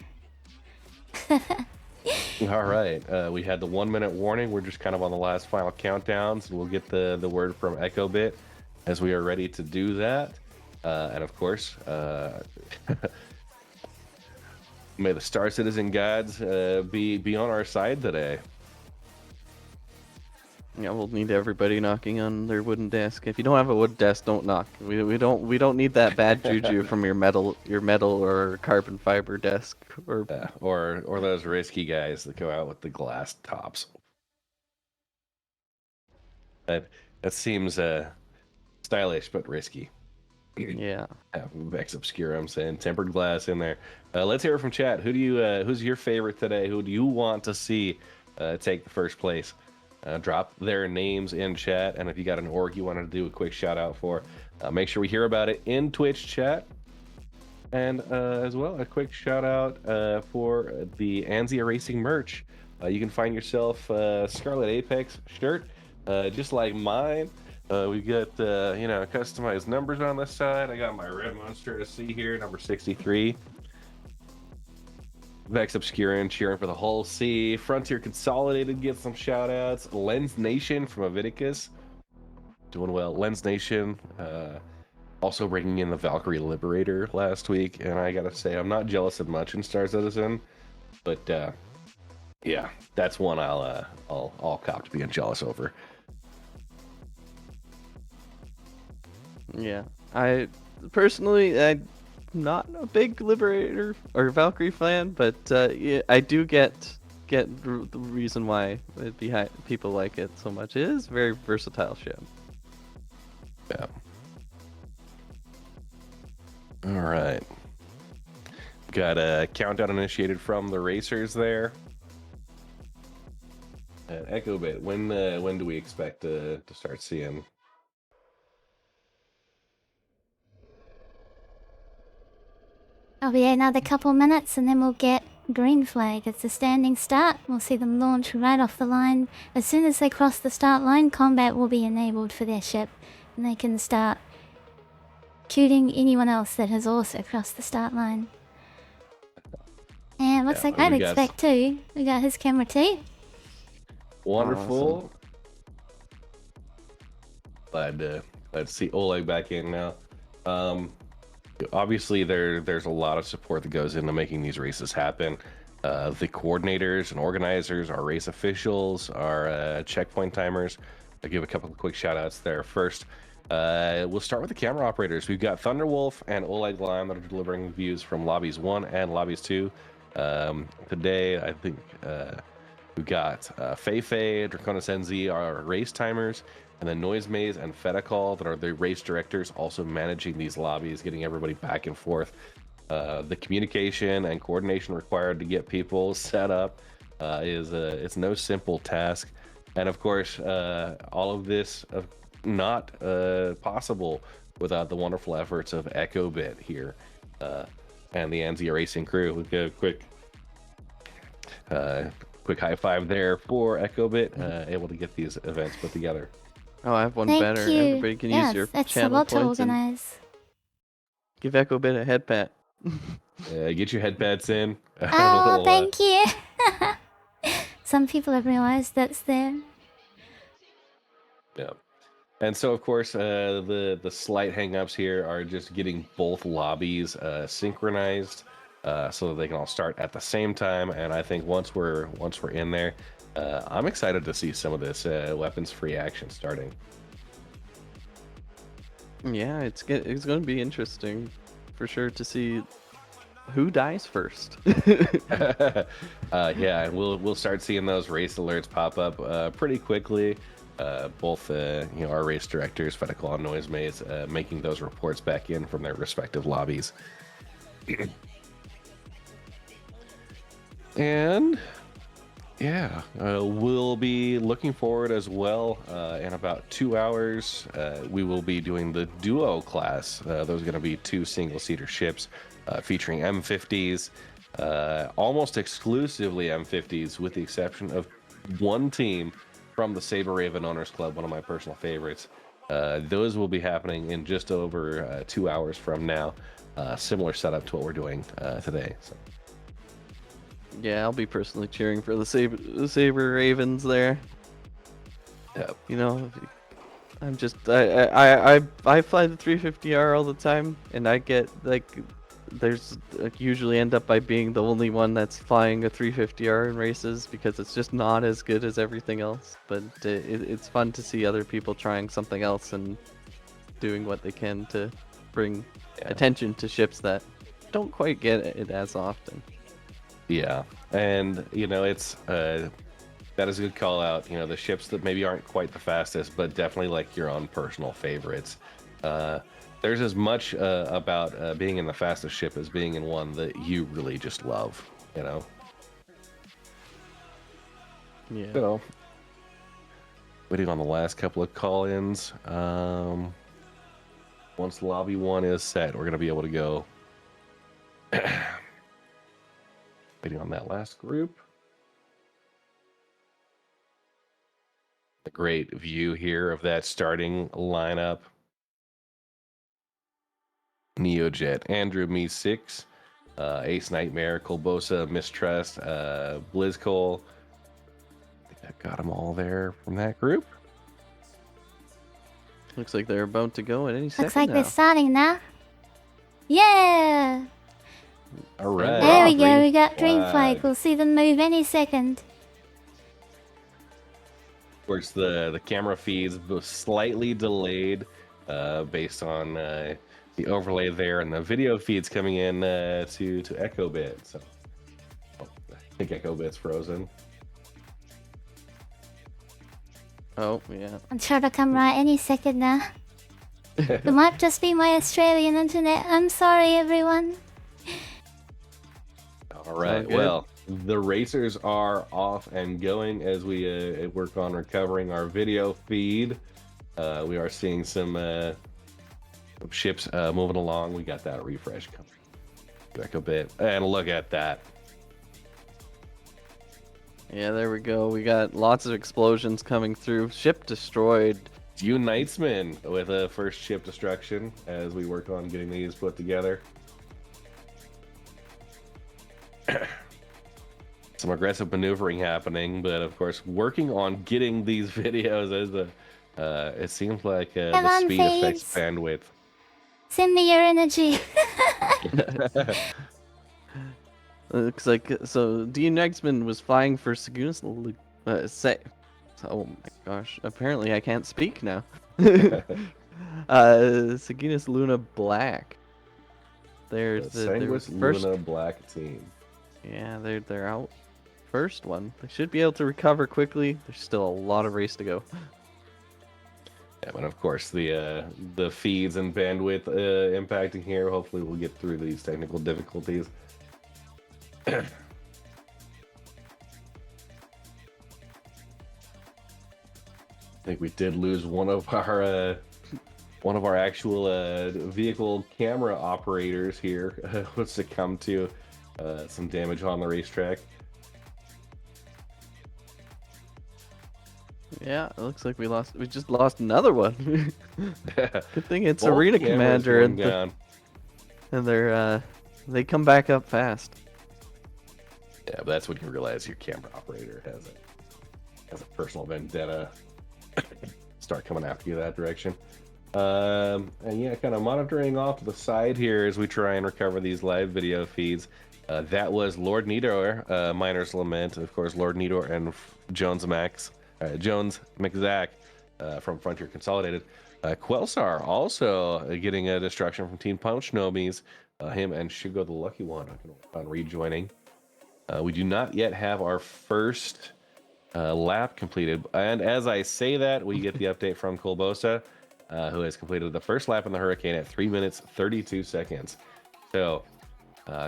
All right, we had the 1 minute warning. We're just kind of on the last final countdowns. We'll get the word from Echo Bit as we are ready to do that. And of course, may the Star Citizen gods be on our side today. Yeah, we'll need everybody knocking on their wooden desk. If you don't have a wood desk, don't knock. We don't need that bad juju from your metal or carbon fiber desk or those risky guys that go out with the glass tops. That seems stylish but risky. yeah. Vex Obscurum saying tempered glass in there. Let's hear it from chat. Who's your favorite today? Who do you want to see take the first place? Drop their names in chat, and if you got an org you want to do a quick shout out for, make sure we hear about it in Twitch chat. And as well, a quick shout out for the Anzia Racing merch. You can find yourself a Scarlet Apex shirt, just like mine. We got customized numbers on this side. I got my RedMonsterSC here, number 63. Vex Obscurin cheering for the Hull C. Frontier Consolidated gets some shout outs. Lens Nation from Aviticus doing well. Lens Nation also bringing in the Valkyrie Liberator last week, and I gotta say I'm not jealous of much in Star Citizen, but yeah, that's one I'll cop to being jealous over. Yeah, I personally, I'm not a big Liberator or Valkyrie fan, but yeah, I do get the reason why people like it so much. It is a very versatile ship. Yeah. All right. Got a countdown initiated from the racers there. Echo Bit, when do we expect to start seeing? It'll be another couple minutes and then we'll get green flag. It's a standing start. We'll see them launch right off the line. As soon as they cross the start line, combat will be enabled for their ship. And they can start shooting anyone else that has also crossed the start line. And looks like I'd expect too. We got his camera too. Wonderful. Awesome. Glad to see Oleg back in now. Obviously, there's a lot of support that goes into making these races happen. The coordinators and organizers, our race officials, our checkpoint timers. I'll give a couple of quick shout outs there. First, we'll start with the camera operators. We've got Thunderwolf and Oleg Lime that are delivering views from lobbies 1 and lobbies 2. Today, I think we've got Feifei, Draconis NZ, our race timers, and then Noise Maze and Fetacall that are the race directors, also managing these lobbies, getting everybody back and forth. The communication and coordination required to get people set up it's no simple task. And of course, all of this not possible without the wonderful efforts of Echo Bit here and the Anzia Racing crew. We'll get a quick high five there for Echo Bit, able to get these events put together. Oh, I have one Thank better. you. Everybody can use your that's channel a lot to points and organize. give Echo Bit a head pat. Get your head pats in. Oh, thank you. Some people have realized that's there. Yeah. And so, of course, the slight hangups here are just getting both lobbies synchronized so that they can all start at the same time. And I think once we're in there, I'm excited to see some of this weapons-free action starting. Yeah, it's going to be interesting for sure to see who dies first. Yeah, and we'll start seeing those race alerts pop up pretty quickly. Both our race directors, Fetacall and Noise Maze, making those reports back in from their respective lobbies. And yeah, we'll be looking forward as well. In about 2 hours, we will be doing the duo class. Those are going to be 2 single-seater ships featuring M50s, almost exclusively M50s, with the exception of one team from the Saber Raven Owners Club, one of my personal favorites. Those will be happening in just over 2 hours from now. Similar setup to what we're doing today. So. Yeah, I'll be personally cheering for the Saber Ravens there. Yep. You know, I'm just I fly the 350R all the time, and I get usually end up by being the only one that's flying a 350R in races because it's just not as good as everything else. But it's fun to see other people trying something else and doing what they can to bring attention to ships that don't quite get it as often. Yeah, and it's that is a good call out. The ships that maybe aren't quite the fastest, but definitely like your own personal favorites. There's as much about being in the fastest ship as being in one that you really just love. Yeah. So, waiting on the last couple of call-ins. Once lobby 1 is set, we're gonna be able to go Waiting on that last group. A great view here of that starting lineup. Neojet, Andrew, Me 6, Ace Nightmare, Colbosa, Mistrust, Blizzcole. I think I got them all there from that group. Looks like they're about to go at any second Looks like now. they're starting now. Yeah! All right. There we go, Green we got Dream flag. Flag. We'll see them move any second. Of course, the camera feeds were slightly delayed based on the overlay there, and the video feeds coming in to Echo Bit. So I think Echo Bit's frozen. Oh, yeah. I'm sure they'll come right any second now. It might just be my Australian internet. I'm sorry, everyone. All right. good. Well, the racers are off and going as we work on recovering our video feed. We are seeing some ships moving along. We got that refresh coming back a bit, and look at that. Yeah, there we go. We got lots of explosions coming through. Ship destroyed. Unitesman with a first ship destruction as we work on getting these put together. Some aggressive maneuvering happening, but of course working on getting these videos as it seems like Come the on, speed affects Fades. bandwidth. Send me your energy. Looks like so. Dean Nexman was flying for Sagunas. Oh my gosh! Apparently, I can't speak now. Sagunas Luna Black. They're The they're Sanguis first. Luna Black team. Yeah, they're out. First one. They should be able to recover quickly. There's still a lot of race to go. Yeah, but of course the feeds and bandwidth impacting here. Hopefully, we'll get through these technical difficulties. I think we did lose one of our actual vehicle camera operators here. Was to come to some damage on the racetrack. Yeah, it looks like we just lost another one. Good thing it's Both Arena cameras Commander going and down. they come back up fast. Yeah, but that's when you realize your camera operator has a personal vendetta. Start coming after you that direction. And yeah, kind of monitoring off to the side here as we try and recover these live video feeds. That was Lord Nidor, Miner's Lament, of course, Lord Nidor and Jones McZack from Frontier Consolidated. Quelsar also getting a destruction from Team Punch Nomies. Him and Shugo the Lucky One on rejoining. We do not yet have our first lap completed. And as I say that, we get the update from Colbosa, who has completed the first lap in the Hurricane at 3 minutes 32 seconds. So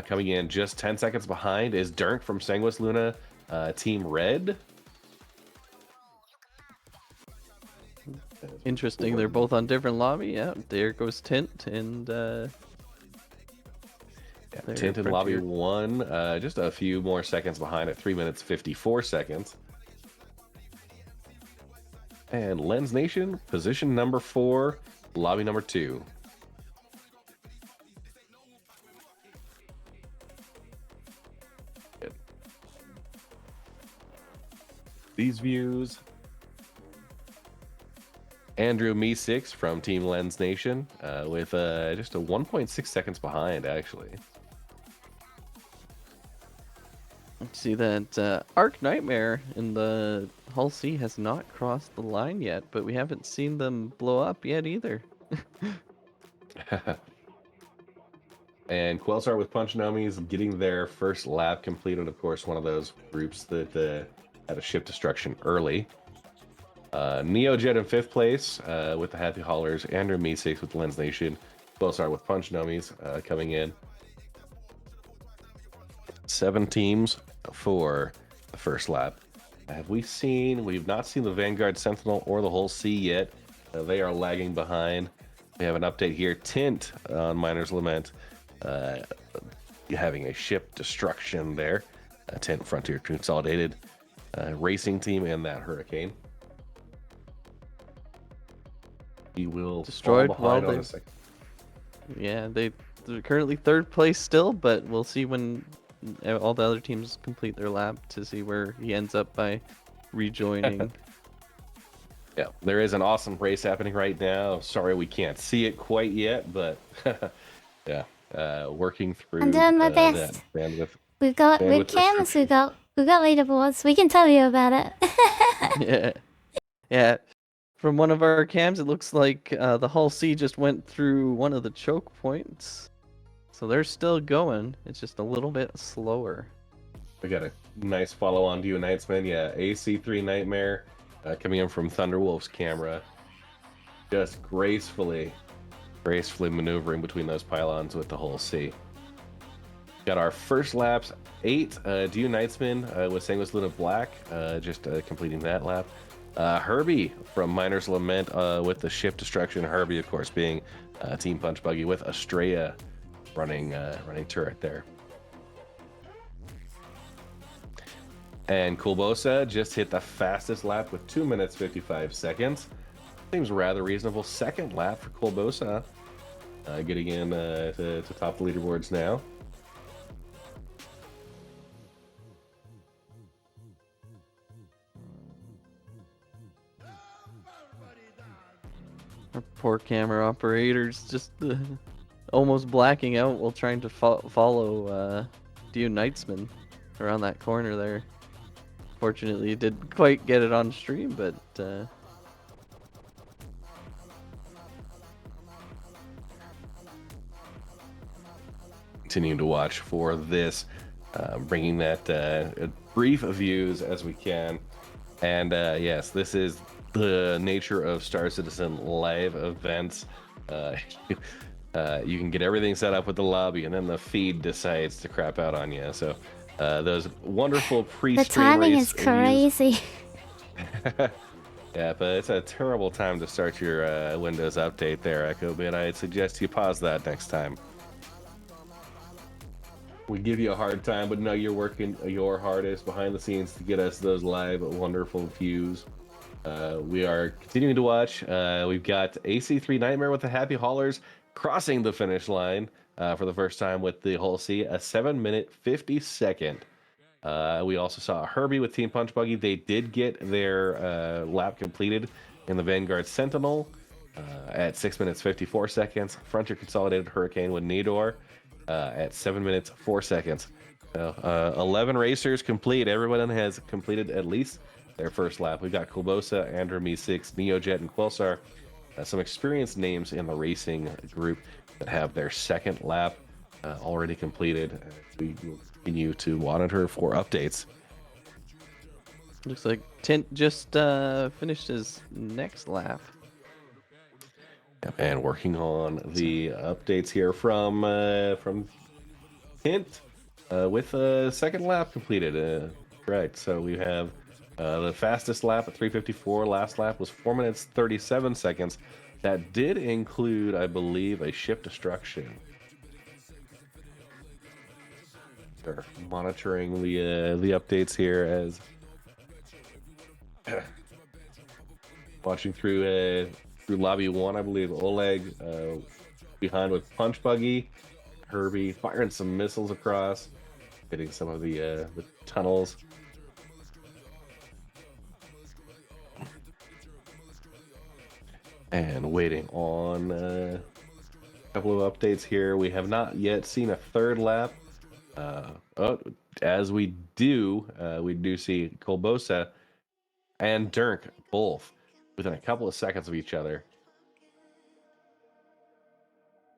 coming in just 10 seconds behind is Dirk from Sanguis Luna, Team Red. Interesting. They're both on different lobby. Yeah, there goes Tint and Yeah, Tint in Lobby 1, just a few more seconds behind at 3 minutes 54 seconds. And Lens Nation, position number 4, lobby number 2. Good. These views. Andrew Me 6 from Team Lens Nation with just a 1.6 seconds behind, actually. see that Arc Nightmare in the Hull C has not crossed the line yet, but we haven't seen them blow up yet either. And Quelsar with Punch Nomies getting their first lap completed. Of course, one of those groups that had a ship destruction early. Neojet in 5th place with the Happy Haulers. Andrew Me 6 with Lens Nation. Quelsar with Punch Nomies coming in. 7 teams for the first lap. We've not seen the Vanguard Sentinel or the Hull C yet. They are lagging behind. We have an update here. Tint on Miner's Lament. having a ship destruction there. 10 Frontier Consolidated racing team and that Hurricane. He will Destroyed fall behind while on they- a second. Yeah, they're currently third place still, but we'll see when all the other teams complete their lap to see where he ends up by rejoining. Yeah, there is an awesome race happening right now. Sorry we can't see it quite yet, but yeah, working through I'm doing my that best. bandwidth. We've got Bandwidth webcams, restriction. we've got leaderboards. We can tell you about it. Yeah. Yeah. From one of our cams, it looks like the Hull C just went through one of the choke points. So they're still going. It's just a little bit slower. We got a nice follow on to you, Knightsman. Yeah, AC3 Nightmare coming in from Thunderwolf's camera. Just gracefully maneuvering between those pylons with the Hull C. Got our first laps, 8. Do Knightsman with Sanguis Luna Black, just completing that lap. Herbie from Miner's Lament with the ship destruction. Herbie, of course, being Team Punch Buggy with Estrella running turret there. And Kulbosa just hit the fastest lap with 2 minutes 55 seconds. Seems rather reasonable. Second lap for Kulbosa, getting in to top the leaderboards now. Our poor camera operators just almost blacking out while trying to follow Dio Knightsman around that corner there. Fortunately, it didn't quite get it on stream, but Continuing to watch for this, bringing that brief views as we can. And yes, this is the nature of Star Citizen live events. You can get everything set up with the lobby, and then the feed decides to crap out on you. So those wonderful The pre-stream timing race is crazy. Yeah, but it's a terrible time to start your Windows update there, Echo. But I'd suggest you pause that next time. We give you a hard time, but no, you're working your hardest behind the scenes to get us those live wonderful views. We are continuing to watch. We've got AC3 Nightmare with the Happy Haulers crossing the finish line for the first time with the Hull C, a 7-minute 50-second. We also saw Herbie with Team Punch Buggy. They did get their lap completed in the Vanguard Sentinel at 6 minutes 54 seconds. Frontier Consolidated Hurricane with Nidor at 7 minutes 4 seconds. 11 racers complete. Everyone has completed at least their first lap. We've got Kulbosa, Andrew Me6, Neojet, and Quelsar. Some experienced names in the racing group that have their second lap already completed. We will continue to monitor for updates. looks like Tint just finished his next lap. And working on the updates here from Hint with a second lap completed. Correct. So we have the fastest lap at 3:54. Last lap was 4 minutes 37 seconds. That did include, I believe, a ship destruction. They're monitoring the updates here as watching through lobby 1, I believe. Oleg behind with Punch Buggy. Herbie firing some missiles across, hitting some of the tunnels. And waiting on a couple of updates here. We have not yet seen a third lap. As we do see Kulbosa and Dirk both within a couple of seconds of each other.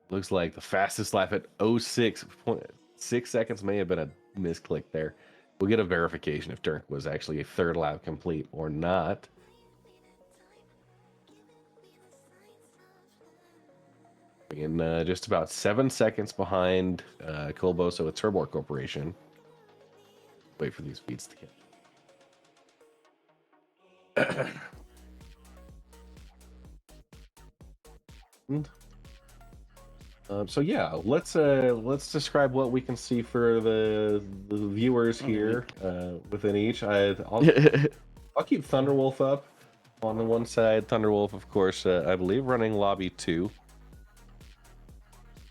Looks like the fastest lap at 06.6 seconds. May have been a misclick there. We'll get a verification if Dirk was actually a third lap complete or not. In just about 7 seconds behind Kulbosa with Turbor Corporation. Wait for these feeds to get. So yeah, let's describe what we can see for the viewers here within each. I'll keep Thunderwolf up on the one side. Thunderwolf, of course, I believe running lobby 2.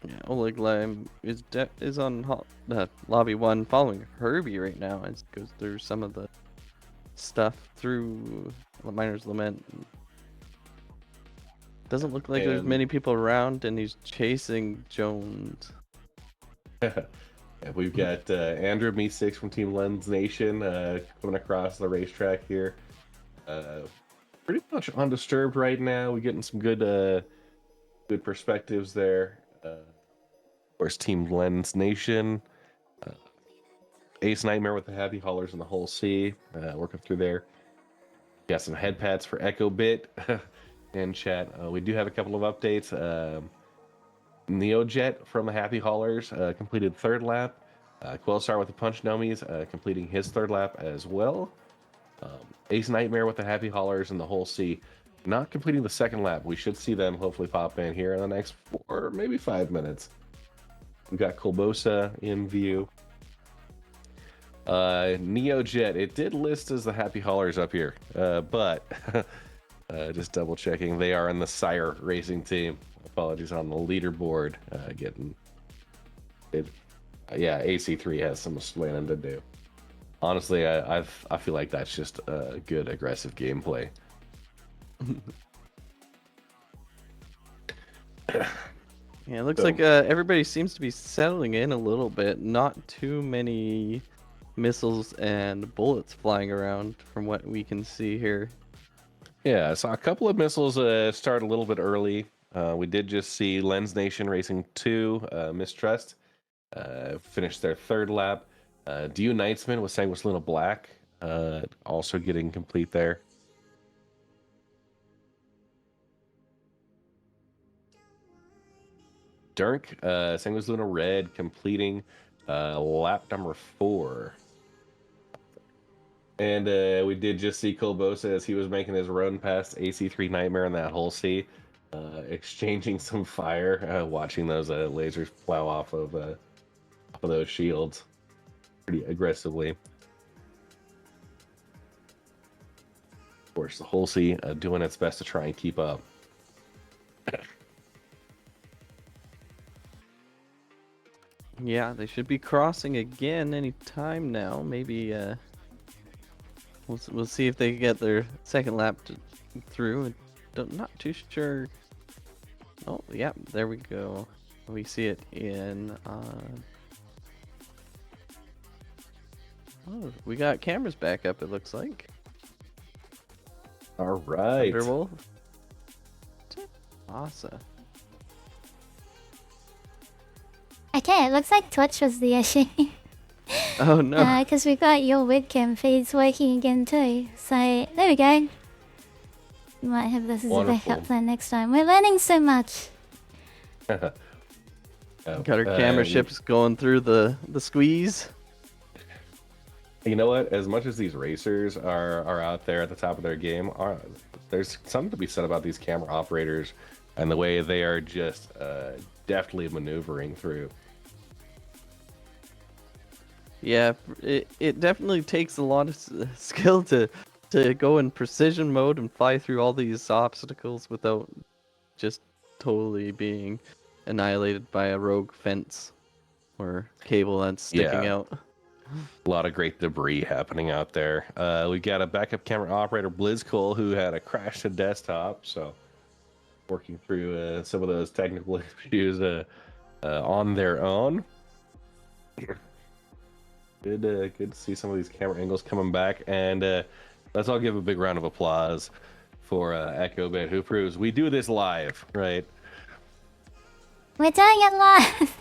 Yeah, Oleg Lime is on lobby 1, following Herbie right now, and goes through some of the stuff through Miner's Lament. Doesn't look like there's many people around, and he's chasing Jones. Yeah, we've got Andrew Me6 from Team Lens Nation coming across the racetrack here. Pretty much undisturbed right now. We're getting some good perspectives there. Of course, Team Lens Nation. Ace Nightmare with the Happy Haulers in the whole sea. Working through there. Got some head pads for Echo Bit in chat. We do have a couple of updates. Neojet from the Happy Haulers completed 3rd lap. Quillstar with the Punch Nomies completing his 3rd lap as well. Ace Nightmare with the Happy Haulers and the whole sea not completing the 2nd lap. We should see them hopefully pop in here in the next 4, maybe 5 minutes. We've got Colbosa in view. Neojet, it did list as the Happy Haulers up here, but just double checking, they are in the Sire Racing team. Apologies on the leaderboard. Getting it. Yeah, AC3 has some explaining to do. Honestly, I feel like that's just good aggressive gameplay. Yeah, it looks like everybody seems to be settling in a little bit. Not too many missiles and bullets flying around from what we can see here. Yeah, I saw a couple of missiles start a little bit early. We did just see Lens Nation Racing 2, Mistrust, finish their 3rd lap. DU Knightsman with Sanguis Luna Black also getting complete there. Dirk, Sanguis Luna Red completing lap number 4. And we did just see Colbosa as he was making his run past AC3 Nightmare in that whole sea, exchanging some fire, watching those lasers plow off of those shields pretty aggressively. Of course, the whole sea doing its best to try and keep up. Yeah, they should be crossing again any time now. Maybe we'll see if they get their 2nd lap through. Not too sure. Oh, yeah, there we go. We see it in. Oh, we got cameras back up. It looks like. All right. Thunderwolf. Awesome. Okay, it looks like Twitch was the issue. Oh no. Because we've got your webcam feeds working again too. So, there we go. You might have this as a backup plan next time. We're learning so much. Got our camera ships going through the squeeze. You know what? As much as these racers are out there at the top of their game, there's something to be said about these camera operators and the way they are just deftly maneuvering through. Yeah, it definitely takes a lot of skill to go in precision mode and fly through all these obstacles without just totally being annihilated by a rogue fence or cable that's sticking out. A lot of great debris happening out there. We got a backup camera operator, Blizzcole, who had a crash to desktop, so working through some of those technical issues on their own. Good to see some of these camera angles coming back, and let's all give a big round of applause for Echo Bit, who proves we do this live, right? We're doing it live!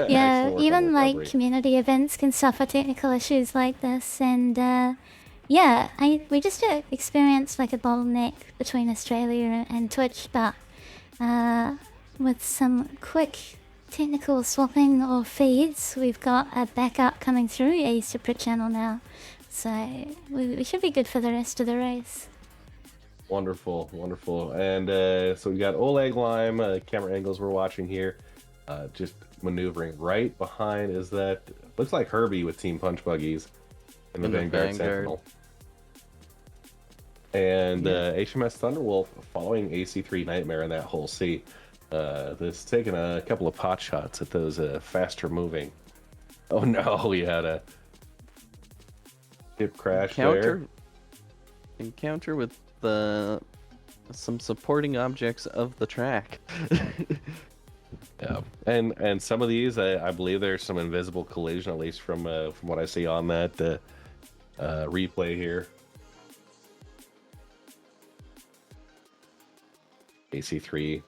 Yeah, Excellent even like recovery. community events can suffer technical issues like this, and yeah, we just experienced like a bottleneck between Australia and Twitch, but with some quick technical swapping of feeds, we've got a backup coming through a separate channel now, so we should be good for the rest of the race. Wonderful, wonderful. And so we got Oleg Lime, camera angles we're watching here. Just maneuvering right behind is that, looks like Herbie with Team Punch Buggies in the Vanguard Sentinel. And HMS Thunderwolf following AC3 Nightmare in that whole seat. This taking a couple of pot shots at those faster moving. Oh no, we had a ship crash there. Encounter with some supporting objects of the track. Yeah, and some of these, I believe there's some invisible collision, at least from what I see on that replay here. AC3.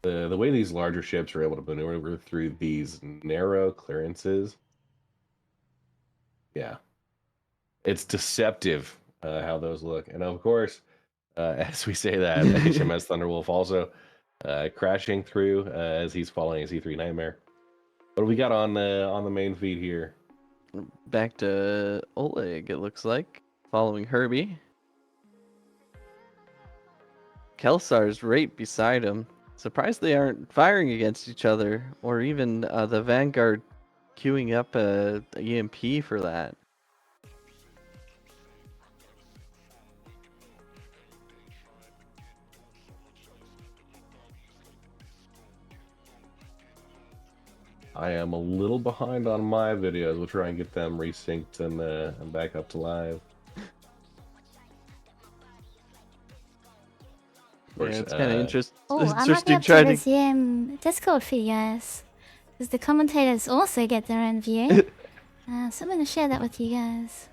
The way these larger ships are able to maneuver through these narrow clearances, yeah, it's deceptive how those look. And of course, as we say that, HMS Thunderwolf also crashing through as he's following AC3 Nightmare. What do we got on the main feed here? Back to Oleg, it looks like, following Herbie. Kelsar's right beside him. Surprised they aren't firing against each other, or even the Vanguard queuing up a EMP for that. I am a little behind on my videos. We'll try and get them resynced and back up to live. Yeah, it's kind of interesting. Oh, I might be able to resume Discord for you guys, because the commentators also get their own view. So I'm gonna share that with you guys.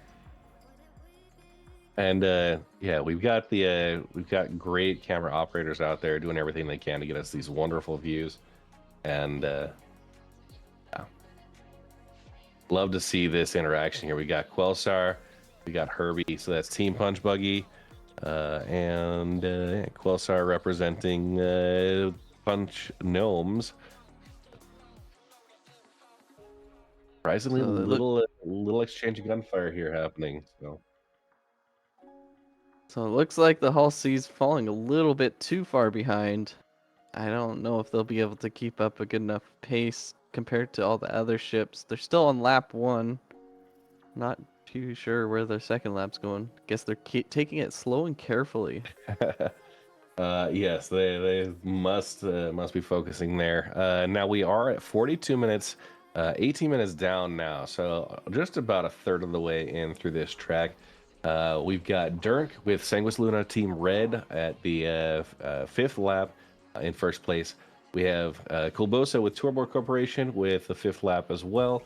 And yeah, we've got great camera operators out there doing everything they can to get us these wonderful views, and yeah, love to see this interaction here. We got Quelsar, we got Herbie, so that's Team Punch Buggy. And Quelsar representing Punch Gnomes. Surprisingly, little exchange of gunfire here happening. So it looks like the Hull C's falling a little bit too far behind. I don't know if they'll be able to keep up a good enough pace compared to all the other ships. They're still on lap 1. Not too sure where their second lap's going. Guess they're taking it slow and carefully. Yes, they must be focusing there. Now we are at 42 minutes, 18 minutes down now, so just about a third of the way in through this track. We've got Dirk with Sanguis Luna Team Red at the 5th lap in first place. We have Kulbosa with Tourboard Corporation with the 5th lap as well.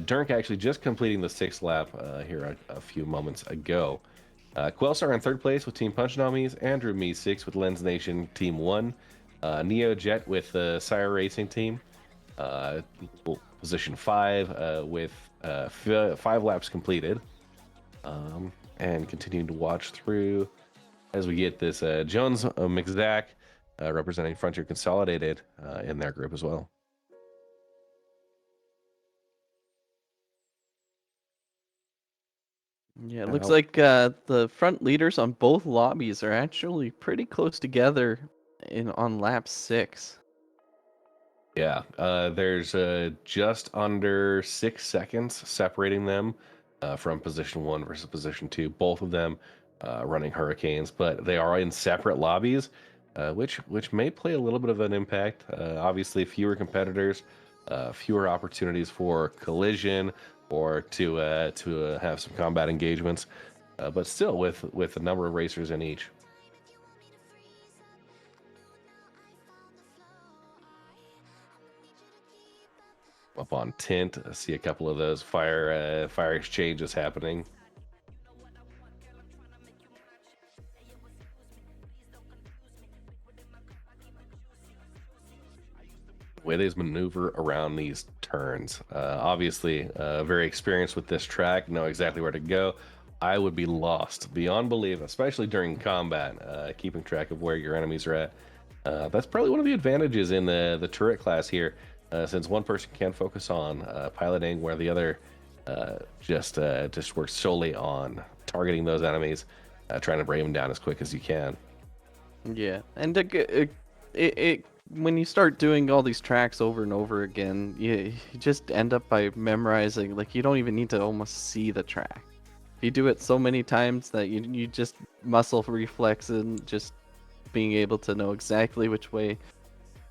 Dirk actually just completing the 6th lap here a few moments ago. Quelsar in 3rd place with Team Punch Nomi's, Andrew Me 6 with Lens Nation Team 1, Neo Jet with the Sire Racing Team, position 5 with 5 laps completed, and continuing to watch through as we get this Jones McZack representing Frontier Consolidated in their group as well. Yeah, it looks like the front leaders on both lobbies are actually pretty close together on lap 6. Yeah, there's just under 6 seconds separating them from position 1 versus position 2. Both of them running Hurricanes, but they are in separate lobbies, which may play a little bit of an impact. Obviously, fewer competitors, fewer opportunities for collision or to have some combat engagements, but still with a number of racers in each. Up on Tint, I see a couple of those fire exchanges happening. The way they maneuver around these turns, obviously very experienced with this track, know exactly where to go. I would be lost beyond belief, especially during combat, keeping track of where your enemies are at. That's probably one of the advantages in the turret class here, since one person can focus on piloting, where the other just works solely on targeting those enemies. trying to bring them down as quick as you can. Yeah, and it when you start doing all these tracks over and over again, you just end up by memorizing. Like you don't even need to almost see the track. You do it so many times that you just muscle reflex and just being able to know exactly which way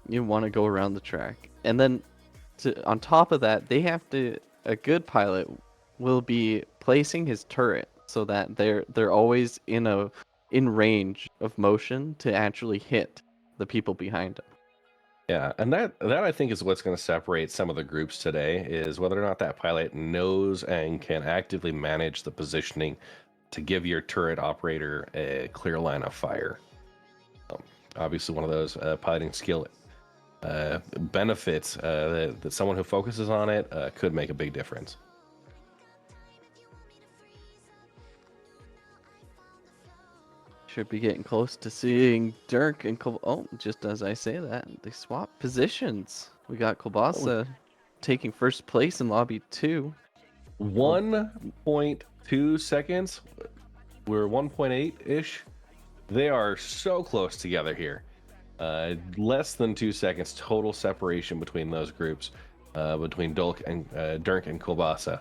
you want to go around the track. And then on top of that, a good pilot will be placing his turret so that they're always in range of motion to actually hit the people behind them. Yeah, and that I think is what's going to separate some of the groups today is whether or not that pilot knows and can actively manage the positioning to give your turret operator a clear line of fire. Obviously, one of those piloting skill benefits that someone who focuses on it could make a big difference. Should be getting close to seeing Dirk and oh, just as I say that, they swap positions. We got Kobasa taking first place in lobby 2. 1.2 seconds. We're 1.8-ish. They are so close together here. Less than 2 seconds total separation between those groups, between Dirk and Kobasa.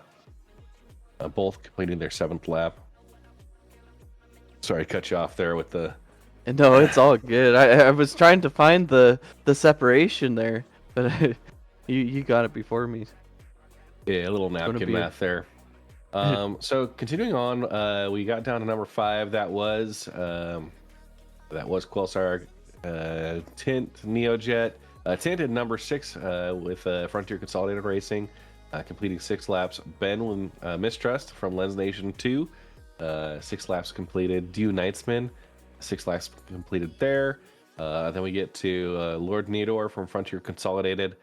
Both completing their 7th lap. Sorry to cut you off there with the... No, it's all good. I was trying to find the separation there, but you got it before me. Yeah, a little napkin math there. So continuing on, we got down to number 5. That was Quelsar, Tint, Neojet. Tint at number 6 with Frontier Consolidated Racing, completing 6 laps. Ben with Mistrust from Lens Nation 2. 6 laps completed. Dew Knightsman, 6 laps completed there. Then we get to Lord Neodor from Frontier Consolidated,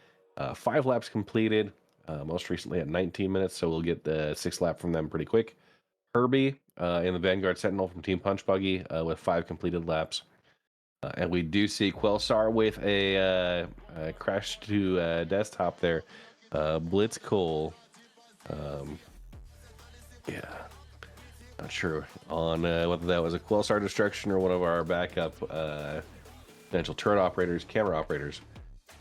5 laps completed, most recently at 19 minutes, so we'll get the 6th lap from them pretty quick. Herbie in the Vanguard Sentinel from Team Punch Buggy with 5 completed laps. And we do see Quelsar with a crash to desktop there. Blitz Cole. Yeah. Not sure on whether that was a Quelsar destruction or one of our backup potential turret operators, camera operators.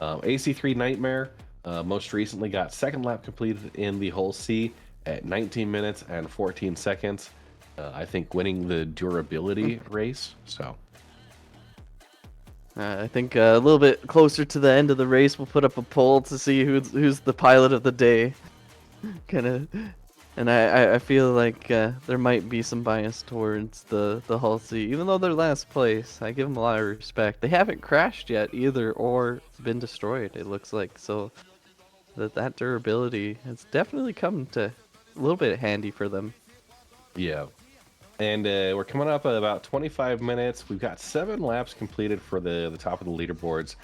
AC3 Nightmare most recently got 2nd lap completed in the Hull C at 19 minutes and 14 seconds. I think winning the durability race. So I think a little bit closer to the end of the race, we'll put up a poll to see who's the pilot of the day. Kind of. And I feel like there might be some bias towards the Hull C, even though they're last place. I give them a lot of respect. They haven't crashed yet either, or been destroyed. It looks like so that durability has definitely come to a little bit handy for them. Yeah, and we're coming up at about 25 minutes. We've got 7 laps completed for the top of the leaderboards.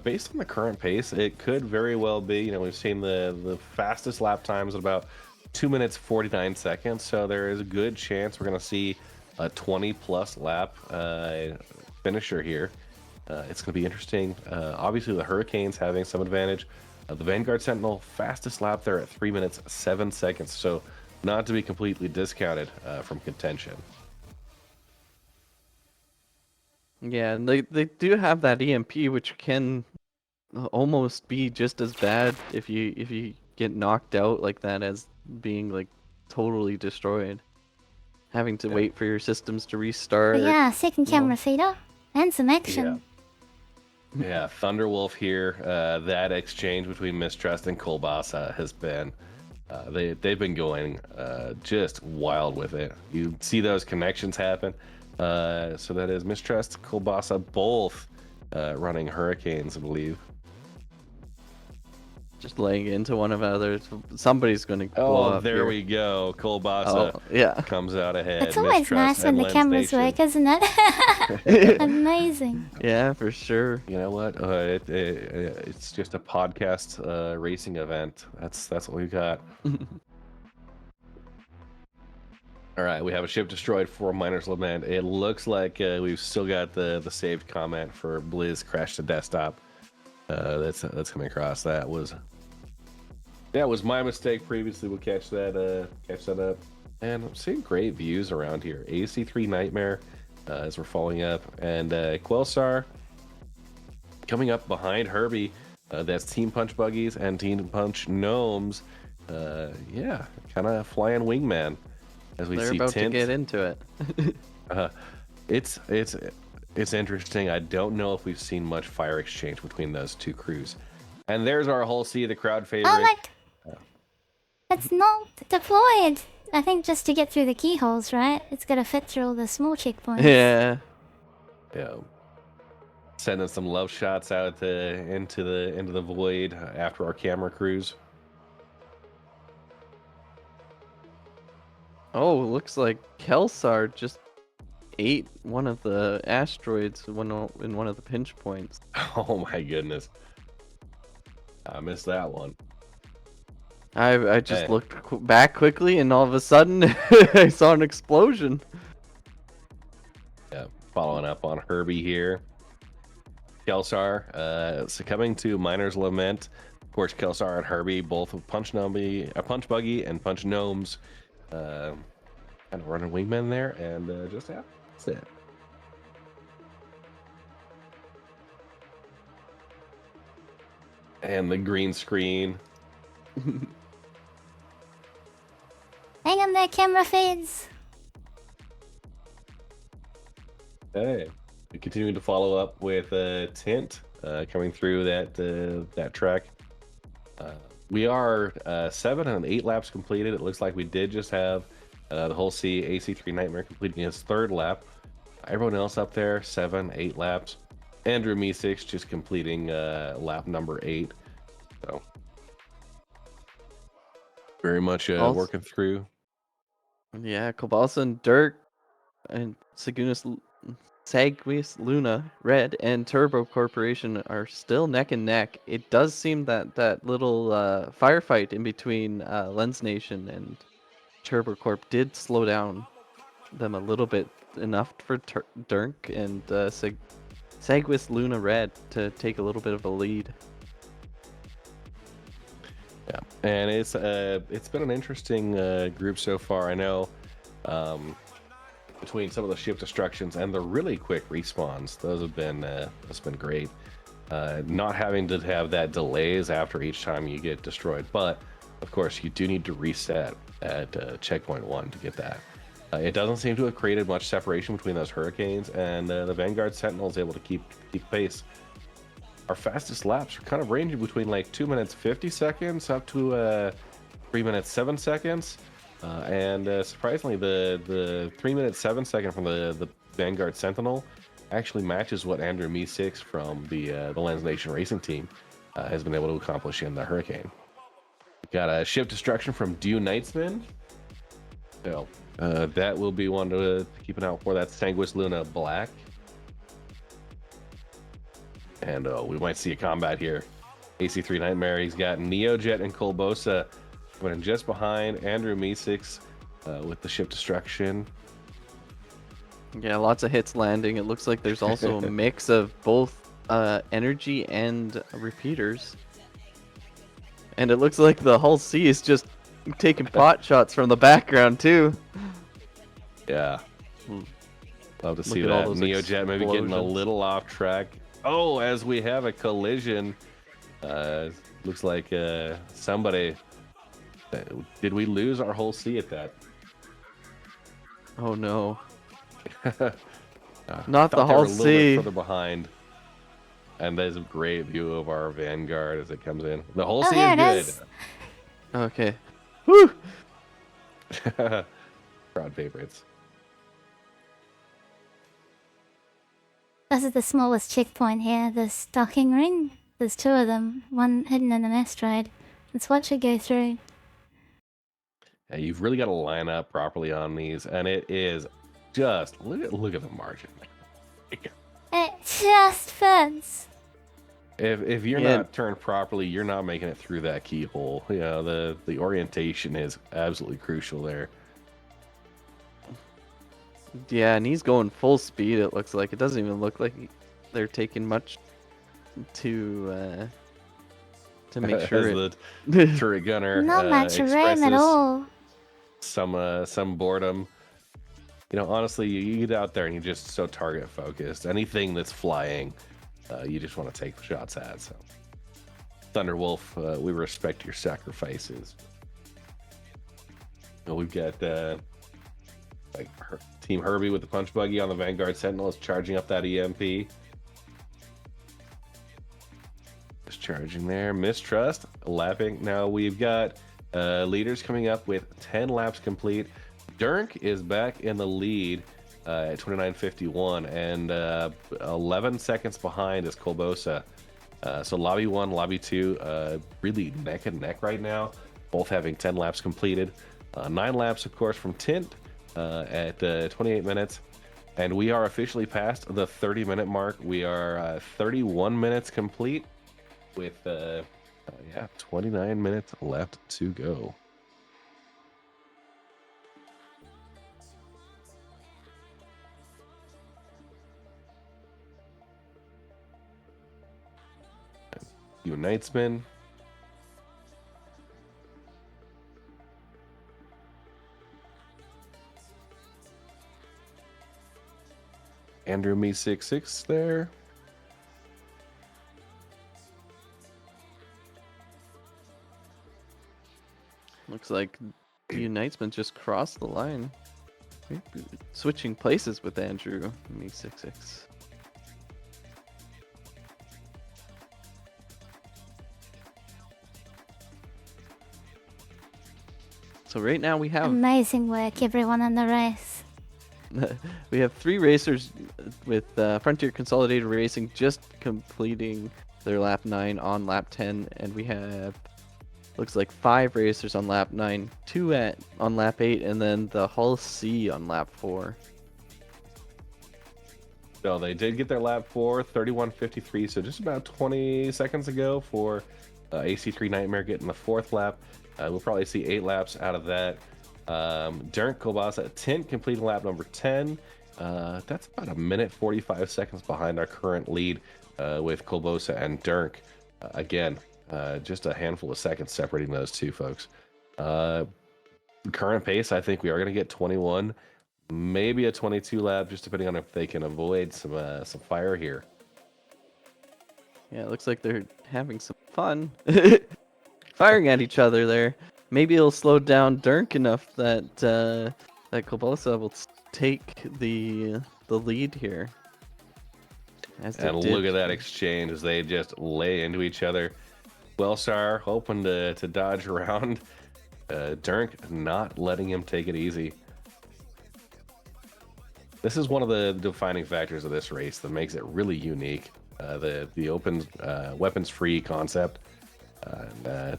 Based on the current pace, it could very well be. You know, we've seen the fastest lap times at about 2 minutes 49 seconds, so there is a good chance we're going to see a 20+ lap finisher here. It's going to be interesting. Obviously, the Hurricanes having some advantage. The Vanguard Sentinel, fastest lap there at 3 minutes 7 seconds, so not to be completely discounted from contention. Yeah, and they do have that EMP, which can almost be just as bad if you get knocked out like that as being like totally destroyed. Having to wait for your systems to restart. But yeah, second camera feeder and some action. Yeah, Thunderwolf here. That exchange between Mistrust and Kolbasa has been they've been going just wild with it. You see those connections happen. So that is Mistrust, Kolbasa, both running Hurricanes, I believe. Just laying into one another. Somebody's going to blow up there here. we go. Kolbasa comes out ahead. It's always nice when the cameras work, isn't it? Amazing. Yeah, for sure. You know what? It's just a podcast racing event. That's what we got. All right, we have a ship destroyed for Miner's Lament. It looks like we've still got the saved comment for Blizz crash to desktop. That's coming across. That was my mistake previously. We'll catch that up. And I'm seeing great views around here. AC3 Nightmare as we're following up, and Quelsar coming up behind Herbie. That's Team Punch Buggies and Team Punch Gnomes. Yeah, kind of flying wingman as we They're see about to Tint. get into it. It's interesting. I don't know if we've seen much fire exchange between those two crews. And there's our whole sea, the crowd favorite. Oh my! It's not deployed. I think just to get through the keyholes, right? It's gotta fit through all the small checkpoints. Yeah. Yeah. Sending some love shots out into the void after our camera cruise. Oh, looks like Kelsar just ate one of the asteroids in one of the pinch points. Oh my goodness. I missed that one. I just Hey. looked back quickly, and all of a sudden, I saw an explosion. Yeah, following up on Herbie here. Kelsar succumbing to Miner's Lament. Of course, Kelsar and Herbie, both with Punch Buggy and Punch Gnomes. Kind of running wingmen there, and just yeah, that's it. And the green screen. Hang on there, camera feeds. Hey, we continue to follow up with Tint coming through that track. We are 7 and 8 laps completed. It looks like we did just have the whole C AC3 Nightmare completing his 3rd lap. Everyone else up there 7, 8 laps. Andrew Me6 just completing lap number 8. So very much working through. Yeah, Kobalsa and Dirk and Sagunis Luna Red and Turbo Corporation are still neck and neck. It does seem that that little firefight in between Lens Nation and Turbo Corp did slow down them a little bit, enough for Dirk and Saguis Luna Red to take a little bit of a lead. Yeah, and it's been an interesting group so far. I know between some of the ship destructions and the really quick respawns, those have been that's been great. Not having to have that delays after each time you get destroyed, but of course you do need to reset at checkpoint 1 to get that. It doesn't seem to have created much separation between those hurricanes, and the Vanguard Sentinel is able to keep pace. Our fastest laps are kind of ranging between like 2 minutes 50 seconds up to 3 minutes 7 seconds, and surprisingly, the 3 minutes 7 second from the Vanguard Sentinel actually matches what Andrew Me6 from the Lens Nation Racing team has been able to accomplish in the Hurricane. Got a ship destruction from Dew Knightsman. So that will be one to keep an eye out for. That's Sanguis Luna Black. And we might see a combat here. AC3 Nightmare, he's got Neojet and Colbosa coming in just behind Andrew Me6 with the ship destruction. Yeah, lots of hits landing. It looks like there's also a mix of both energy and repeaters. And it looks like the Hull C is just taking pot shots from the background too. Yeah. Love to see Look at that. all those Neojet maybe getting a explosions. little off track. Oh, as we have a collision. Looks like somebody... Did we lose our whole C at that? Oh no. Thought Not the they were Hull a little bit C. further behind. And there's a great view of our Vanguard as it comes in. The whole Oh, C here it is is. Okay. Woo! good. Crowd favorites. This is the smallest checkpoint here, this docking ring. There's 2 of them, one hidden in an asteroid. Let's watch it go through. Yeah, you've really got to line up properly on these, and it is just look at the margin. It just fits. If you're Yeah. not turned properly, you're not making it through that keyhole. You know, the orientation is absolutely crucial there. Yeah, and he's going full speed, it looks like. It doesn't even look like they're taking much to make sure As the turret gunner Not much room at expresses all. some boredom. You know, honestly, you get out there and you're just so target focused. Anything that's flying, you just want to take shots at. So, Thunderwolf, we respect your sacrifices. We've got Team Herbie with the punch buggy on the Vanguard Sentinel is charging up that EMP. Just charging there. Mistrust lapping. Now we've got leaders coming up with 10 laps complete. Dirk is back in the lead at 29.51, and 11 seconds behind is Colbosa. So lobby 1, lobby 2, really neck and neck right now, both having 10 laps completed. 9 laps, of course, from Tint at 28 minutes. And we are officially past the 30-minute mark. We are 31 minutes complete with 29 minutes left to go. You Knightsman. Andrew Me 66 there. Looks like the Knightsman just crossed the line. Maybe switching places with Andrew Me 66. So right now we have Amazing work, everyone in the race. we have 3 racers with Frontier Consolidated Racing just completing their lap 9 on lap 10, and we have looks like 5 racers on lap 9, 2 on lap 8, and then the Hull C on lap 4. So they did get their lap 4, 31.53, so just about 20 seconds ago for AC3 Nightmare getting the 4th lap. We'll probably see 8 laps out of that. Dirk Colbosa at Tint completing lap number 10. That's about a minute 45 seconds behind our current lead with Colbosa and Dirk. Again, just a handful of seconds separating those two folks. Current pace, I think we are going to get 21, maybe a 22 lap, just depending on if they can avoid some fire here. Yeah, it looks like they're having some fun. Firing at each other there. Maybe it'll slow down Dirk enough that that Colbosa will take the lead here. And look at that exchange as they just lay into each other. Wellstar hoping to dodge around. Dirk not letting him take it easy. This is one of the defining factors of this race that makes it really unique. The open weapons-free concept. You're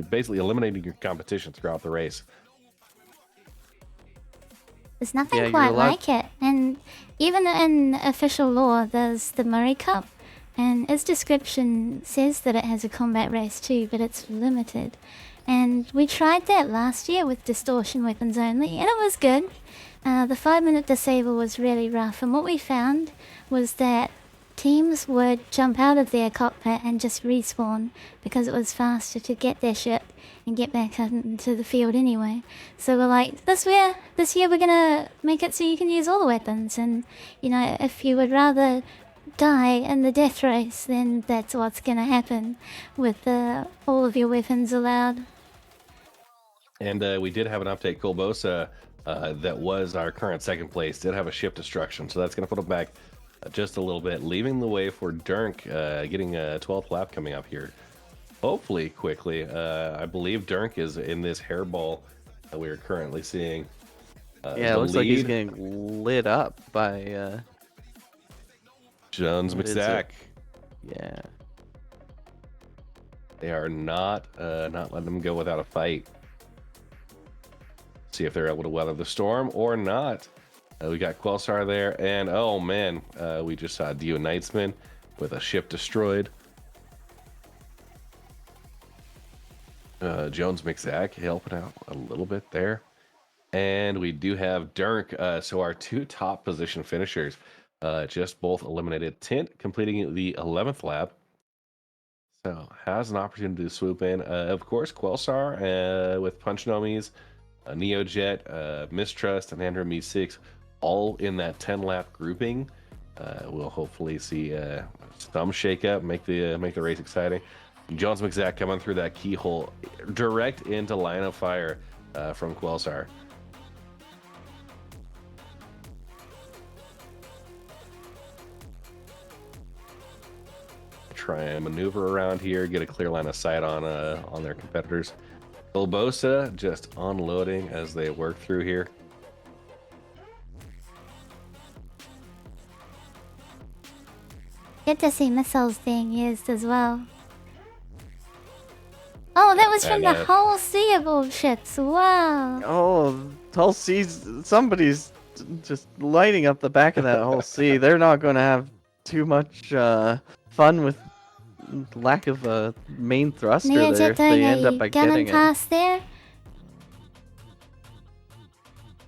basically eliminating your competition throughout the race. There's nothing quite like it. And even in official law, there's the Murray Cup. And its description says that it has a combat race too, but it's limited. And we tried that last year with distortion weapons only, and it was good. The 5-minute disable was really rough, and what we found was that teams would jump out of their cockpit and just respawn because it was faster to get their ship and get back into the field anyway. So we're like, this year we're gonna make it so you can use all the weapons, and you know, if you would rather die in the death race, then that's what's gonna happen with all of your weapons allowed. And we did have an update. Colbosa, that was our current second place, did have a ship destruction, so that's gonna put him back just a little bit, leaving the way for Dirk, getting a 12th lap coming up here, hopefully quickly. I believe Dirk is in this hairball that we are currently seeing. Yeah, it looks like he's getting lit up by Jones McZack. Yeah, they are not letting him go without a fight. See if they're able to weather the storm or not. We got Quelstar there, and oh man, we just saw Dio Knightsman with a ship destroyed. Jones McZack helping out a little bit there. And we do have Dirk, so our 2 top position finishers just both eliminated. Tint completing the 11th lap. So has an opportunity to swoop in. Of course, Quelsar with Punch Nomis, Neojet, Mistrust, and Andrew Me6, all in that 10-lap grouping. We'll hopefully see some shakeup, make the race exciting. Jones McZack coming through that keyhole, direct into line of fire from Quelsar. Try and maneuver around here, get a clear line of sight on their competitors. Bilbosa just unloading as they work through here. Good to see missiles being used as well. Oh, that was from the whole sea of old ships. Wow. Oh, whole seas. Somebody's just lighting up the back of that whole sea. They're not going to have too much fun with lack of a main thruster there if they end up by getting pass there.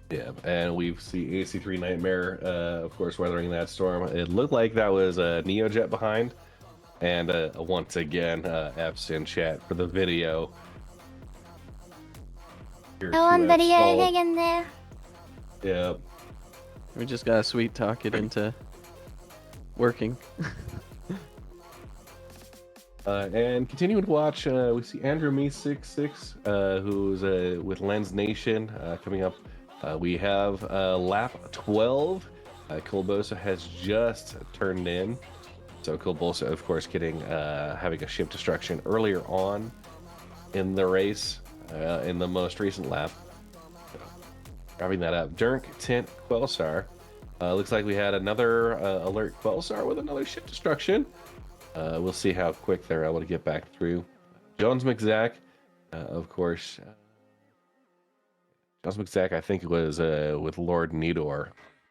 Yeah, and we see AC3 Nightmare, of course, weathering that storm. It looked like that was a Neojet behind, and once again, F's in chat for the video. Oh, on video, hang in there. Yep. We just gotta sweet talk it into working. And continuing to watch, we see Andrew Me66, who's with Lens Nation coming up. We have lap 12. Colbosa has just turned in. So Colbosa, of course, having a ship destruction earlier on in the race, in the most recent lap. So, grabbing that up. Dirk, Tint, Quelsar. Looks like we had another alert Quelsar with another ship destruction. We'll see how quick they're able to get back through. Jones McZack, of course. Jones McZack, I think it was with Lord Nidor,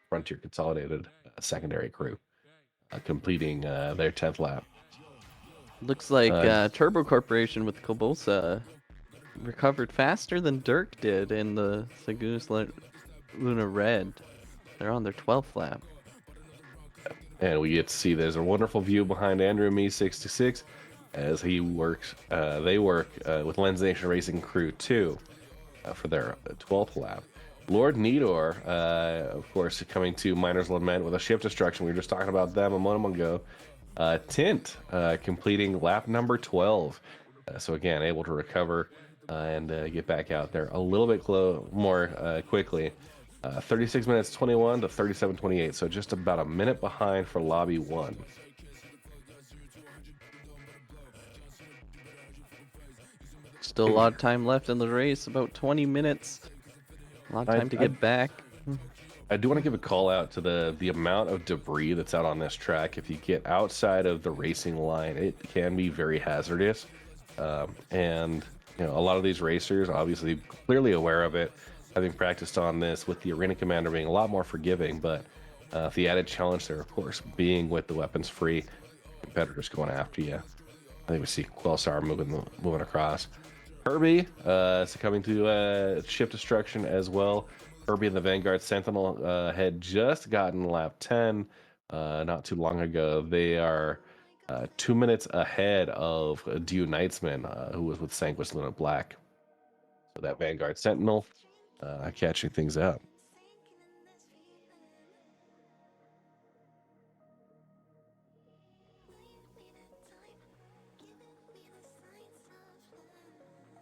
Frontier Consolidated secondary crew, completing their 10th lap. Looks like Turbo Corporation with Colbosa recovered faster than Dirk did in the Sagunus Luna Red. They're on their 12th lap. And we get to see there's a wonderful view behind Andrew Me66 as they work with Lens Nation Racing Crew 2 for their 12th lap. Lord Nidor, of course, coming to Miner's Lament with a ship destruction. We were just talking about them a moment ago. Tint completing lap number 12. So again, able to recover and get back out there a little bit more quickly. 36 minutes 21 to 37:28, so just about a minute behind for Lobby 1. Still a lot of time left in the race, about 20 minutes. A lot of time to get back. I do want to give a call out to the amount of debris that's out on this track. If you get outside of the racing line, it can be very hazardous. And a lot of these racers, obviously, clearly aware of it, having practiced on this, with the arena commander being a lot more forgiving, but the added challenge there, of course, being with the weapons free competitors going after you. I think we see Quelsar moving across. Herbie succumbing to ship destruction as well. Herbie and the Vanguard Sentinel had just gotten lap 10 not too long ago. They are 2 minutes ahead of Dew Knightsman, who was with Sanguis Luna Black. So that Vanguard Sentinel catching things up.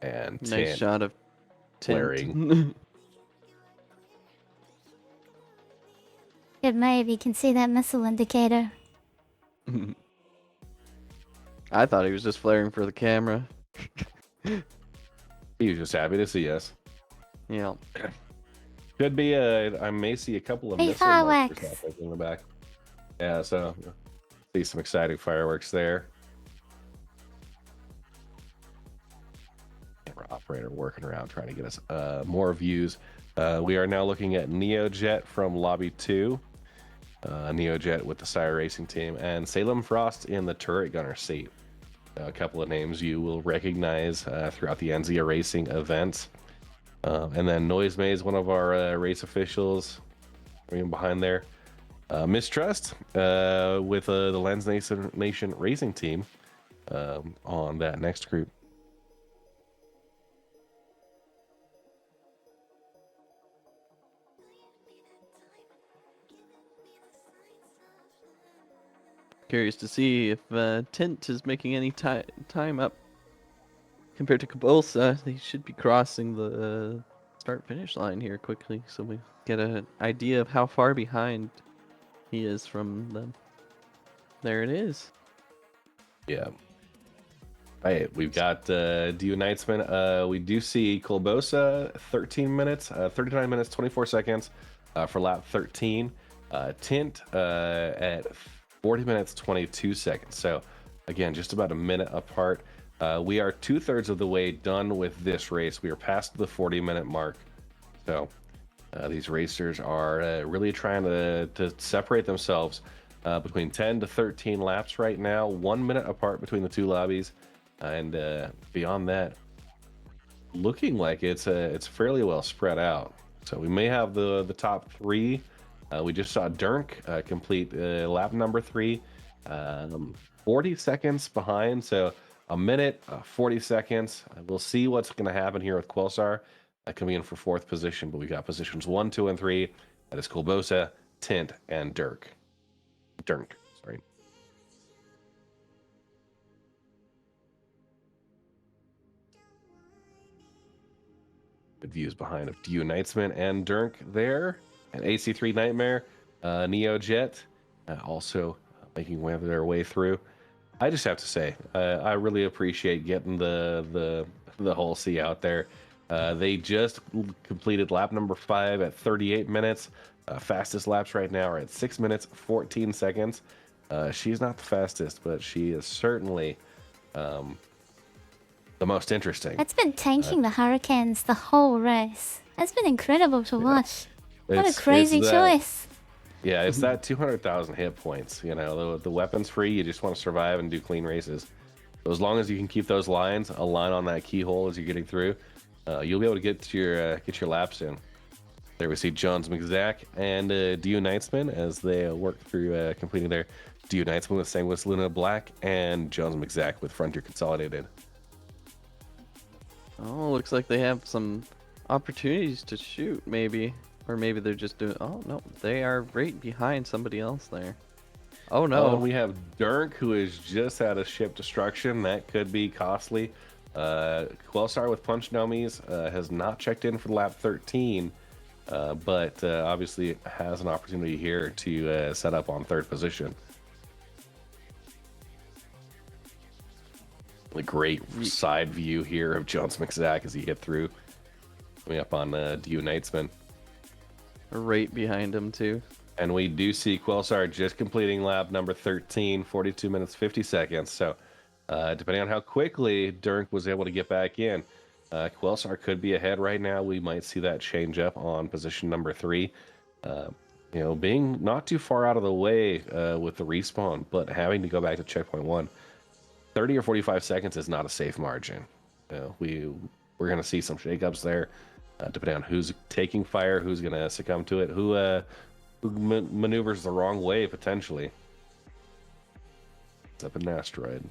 And nice shot of Tint. Good move, you can see that missile indicator. I thought he was just flaring for the camera. He was just happy to see us. Yeah. Could be I may see a couple of Hey, missile fireworks. markers in the back. Yeah, so see some exciting fireworks there. Camera operator working around trying to get us more views. We are now looking at Neojet from Lobby 2. Neojet with the Sire Racing team, and Salem Frost in the turret gunner seat. A couple of names you will recognize throughout the Enzia Racing events. And then Noise Maze, one of our race officials, right behind there. Mistrust with the Lens Nation Racing team. on that next group. Curious to see if Tint is making any time up compared to Cabosa. They should be crossing the start-finish line here quickly, so we get an idea of how far behind he is from them. There it is. Yeah. Right, we've got DU Knightsman. We do see Colbosa 13 minutes, 39 minutes, 24 seconds for lap 13. Tint at 40 minutes, 22 seconds. So again, just about a minute apart. We are 2/3 of the way done with this race. We are past the 40-minute mark. So these racers are really trying to separate themselves between 10 to 13 laps right now, 1 minute apart between the two lobbies. And beyond that, looking like it's fairly well spread out. So we may have the top three. We just saw Dirk complete lap number 3, 40 seconds behind. So a minute, 40 seconds. We'll see what's going to happen here with Quelsar coming in for 4th position. But we got positions 1, 2, and 3. That is Colbosa, Tint, and Dirk. Sorry. Good views behind of DU Knightsman and Dirk there. And AC3 Nightmare, Neo Jet, also making their way through. I just have to say, I really appreciate getting the whole C out there. They just completed lap number 5 at 38 minutes. Fastest laps right now are at 6 minutes, 14 seconds. She's not the fastest, but she is certainly the most interesting. That's been tanking the Hurricanes the whole race. That's been incredible to watch. What a crazy choice. Yeah, it's that 200,000 hit points. You know, the weapon's free. You just want to survive and do clean races. So as long as you can keep those lines, a line on that keyhole as you're getting through, you'll be able to get your laps in. There we see Jones McZack and DU Knightsman as they work through completing their DU Knightsman with Sanguis Luna Black and Jones McZack with Frontier Consolidated. Oh, looks like they have some opportunities to shoot, maybe. Or maybe they're just doing... Oh, no. They are right behind somebody else there. Oh, no. Oh, and we have Dirk, who has just had a ship destruction. That could be costly. Quelsar with Punch Dummies has not checked in for lap 13, but obviously has an opportunity here to set up on 3rd position. A great side view here of Jones McZack as he hit through. Coming up on DU Knightsman. Right behind him, too. And we do see Quelsar just completing lap number 13, 42 minutes, 50 seconds. So depending on how quickly Dirk was able to get back in, Quelsar could be ahead right now. We might see that change up on position number 3. You know, being not too far out of the way with the respawn, but having to go back to checkpoint 1. 30 or 45 seconds is not a safe margin. You know, we're going to see some shakeups there, depending on who's taking fire, who's going to succumb to it, who maneuvers the wrong way potentially. It's up an asteroid.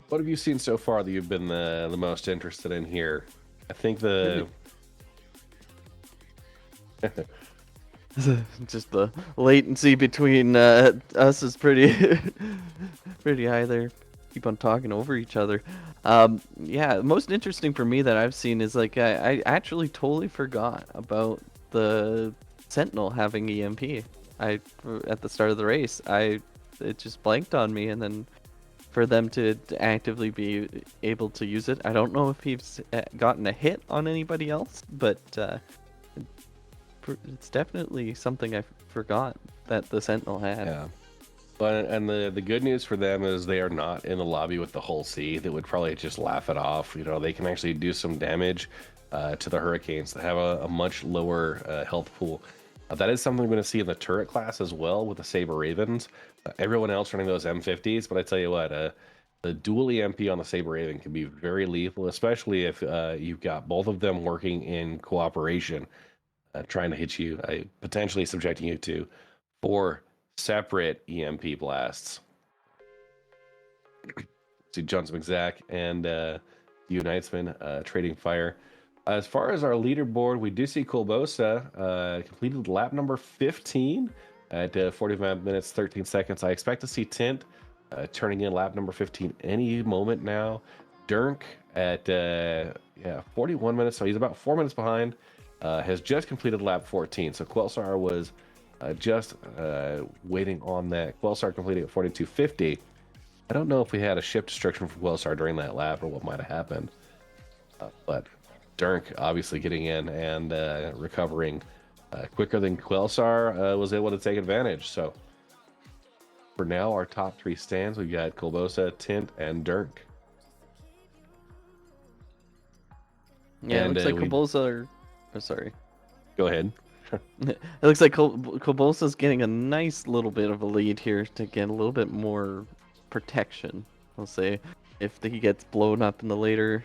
What have you seen so far that you've been the most interested in here? I think just the latency between us is pretty pretty high there. Keep on talking over each other. Yeah, most interesting for me that I've seen is like I actually totally forgot about the Sentinel having EMP. At the start of the race, it just blanked on me, and then for them to actively be able to use it, I don't know if he's gotten a hit on anybody else, but it's definitely something I forgot that the Sentinel had. Yeah. But and the good news for them is they are not in the lobby with the whole C that would probably just laugh it off. You know, they can actually do some damage to the Hurricanes that have a much lower health pool. That is something we're going to see in the turret class as well with the Saber Ravens. Everyone else running those M50s, but I tell you what, the dual EMP on the Saber Raven can be very lethal, especially if you've got both of them working in cooperation, trying to hit you, potentially subjecting you to 4 separate EMP blasts. See Johnson Exact and Knightsman trading fire. As far as our leaderboard, we do see Kolbosa completed lap number 15 at 45 minutes 13 seconds. I expect to see Tint turning in lap number 15 any moment now. Dirk at 41 minutes, so he's about 4 minutes behind. Has just completed lap 14. So Quelsar was just waiting on that. Quelsar completing at 42.50. I don't know if we had a ship destruction from Quelsar during that lap or what might have happened, but Dirk obviously getting in and recovering quicker than Quelsar was able to take advantage. So for now, our top 3 stands, we've got Kolbosa, Tint, and Dirk. Yeah, And, it looks like Kolbosa. Oh, sorry. Go ahead. It looks like Kolbosa's getting a nice little bit of a lead here to get a little bit more protection. I'll say if he gets blown up in the later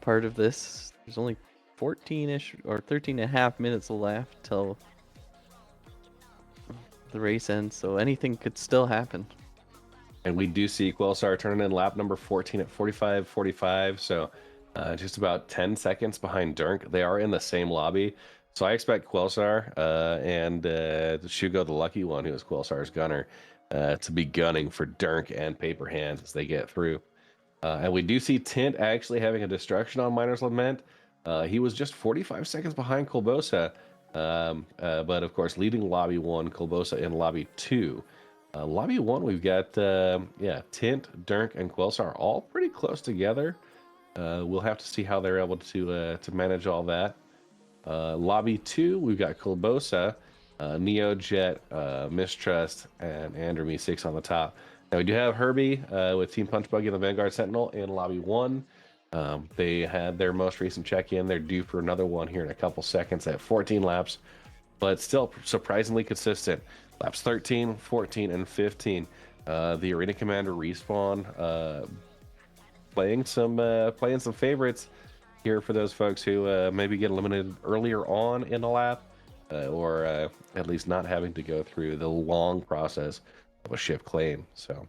part of this, there's only 14-ish or 13 and a half minutes left till the race ends, so anything could still happen. And we do see Quelsar turning in lap number 14 at 45.45, so just about 10 seconds behind Dirk. They are in the same lobby, so I expect Quelsar and Shugo, the lucky one, who is Quelsar's gunner, to be gunning for Dirk and Paper Hands as they get through. And we do see Tint actually having a destruction on Miner's Lament. He was just 45 seconds behind Kolbosa, but of course leading Lobby 1, Kolbosa in Lobby 2. Lobby 1, we've got Tint, Dirk, and Quelsar all pretty close together. We'll have to see how they're able to manage all that. Lobby 2, we've got Kolbosa, Neojet, Mistrust, and Andrew Me6 on the top. Now we do have Herbie with Team Punch Buggy and the Vanguard Sentinel in Lobby 1. They had their most recent check-in. They're due for another one here in a couple seconds at 14 laps, but still surprisingly consistent. Laps 13, 14, and 15. The Arena Commander Respawn playing some favorites here for those folks who maybe get eliminated earlier on in a lap, or at least not having to go through the long process of a ship claim. So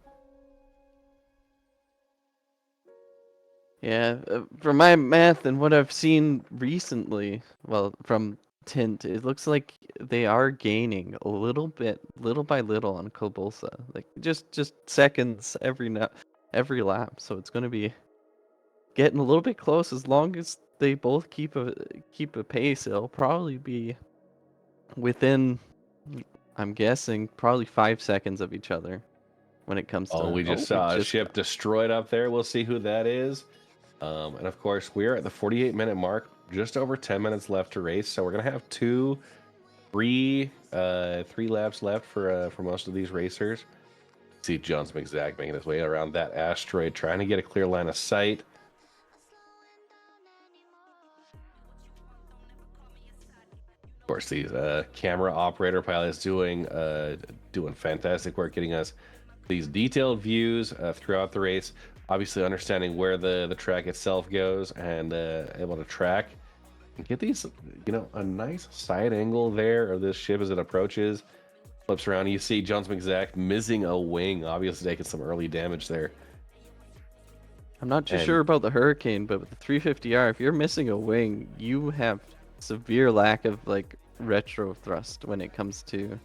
yeah, from my math and what I've seen recently, well, from Tint, it looks like they are gaining a little bit, little by little on Kolbosa, like just seconds every lap. So it's going to be getting a little bit close. As long as they both keep a pace, it'll probably be within, I'm guessing, probably 5 seconds of each other when it comes to. we just saw a ship destroyed up there. We'll see who that is. And of course, we're at the 48-minute mark, just over 10 minutes left to race. So we're gonna have three laps left for most of these racers. See Johnson Exact making his way around that asteroid, trying to get a clear line of sight. Of course, these camera operator pilots doing fantastic work, getting us these detailed views throughout the race. Obviously understanding where the track itself goes and able to track and get these, a nice side angle there of this ship as it approaches, flips around. You see Johnson Exact missing a wing, obviously taking some early damage there. I'm not too sure about the Hurricane, but with the 350R, if you're missing a wing, you have severe lack of retro thrust when it comes to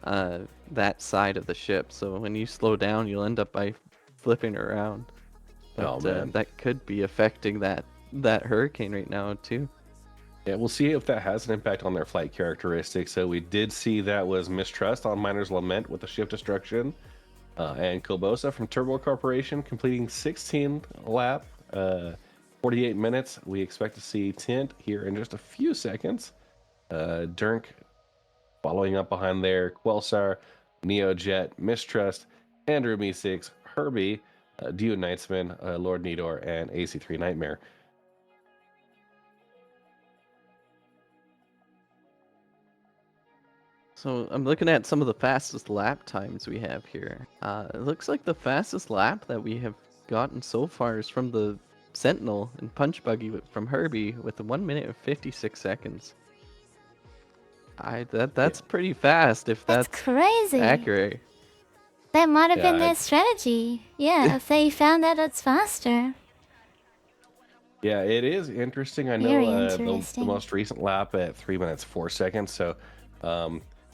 that side of the ship. So when you slow down, you'll end up by flipping around. But that could be affecting that Hurricane right now too. Yeah, we'll see if that has an impact on their flight characteristics. So we did see that was Mistrust on Miner's Lament with the ship destruction, and Kolbosa from Turbo Corporation completing 16 lap, 48 minutes. We expect to see Tint here in just a few seconds. Dirk following up behind there, Quelsar, Neojet, Mistrust, Andrew Me6, Herbie, Dio Knightsman, Lord Nidor, and AC3 Nightmare. So I'm looking at some of the fastest lap times we have here. It looks like the fastest lap that we have gotten so far is from the Sentinel and Punch Buggy from Herbie with 1 minute and 56 seconds. That's pretty fast if That's that's crazy. accurate. That might have Yeah, been their strategy. Yeah, if they found that it's faster. Yeah, it is interesting. I Very know the interesting. most recent lap at 3 minutes 4 seconds. So,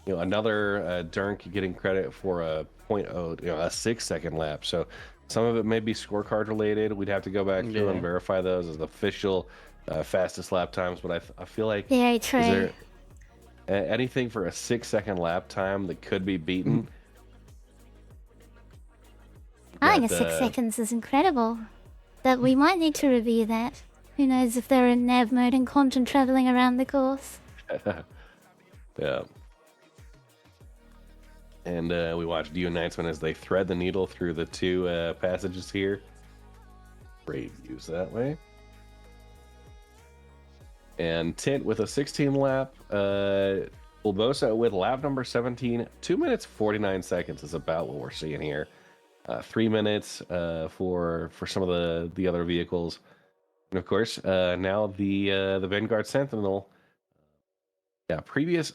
another Dunk getting credit for a a 6 second lap. So some of it may be scorecard related. We'd have to go back through and verify those as official fastest lap times. But I feel like Very true. is there anything for a 6 second lap time that could be beaten? I think But, 6 seconds is incredible. That we might need to review that. Who knows if they're in nav mode and content traveling around the course. Yeah. And we watch Dio Knightsman as they thread the needle through the two passages here. Great views that way. And Tint with a 16 lap. Bulbosa with lap number 17. 2 minutes 49 seconds is about what we're seeing here. 3 minutes for some of the other vehicles. And of course, now the Vanguard Sentinel. Yeah, previous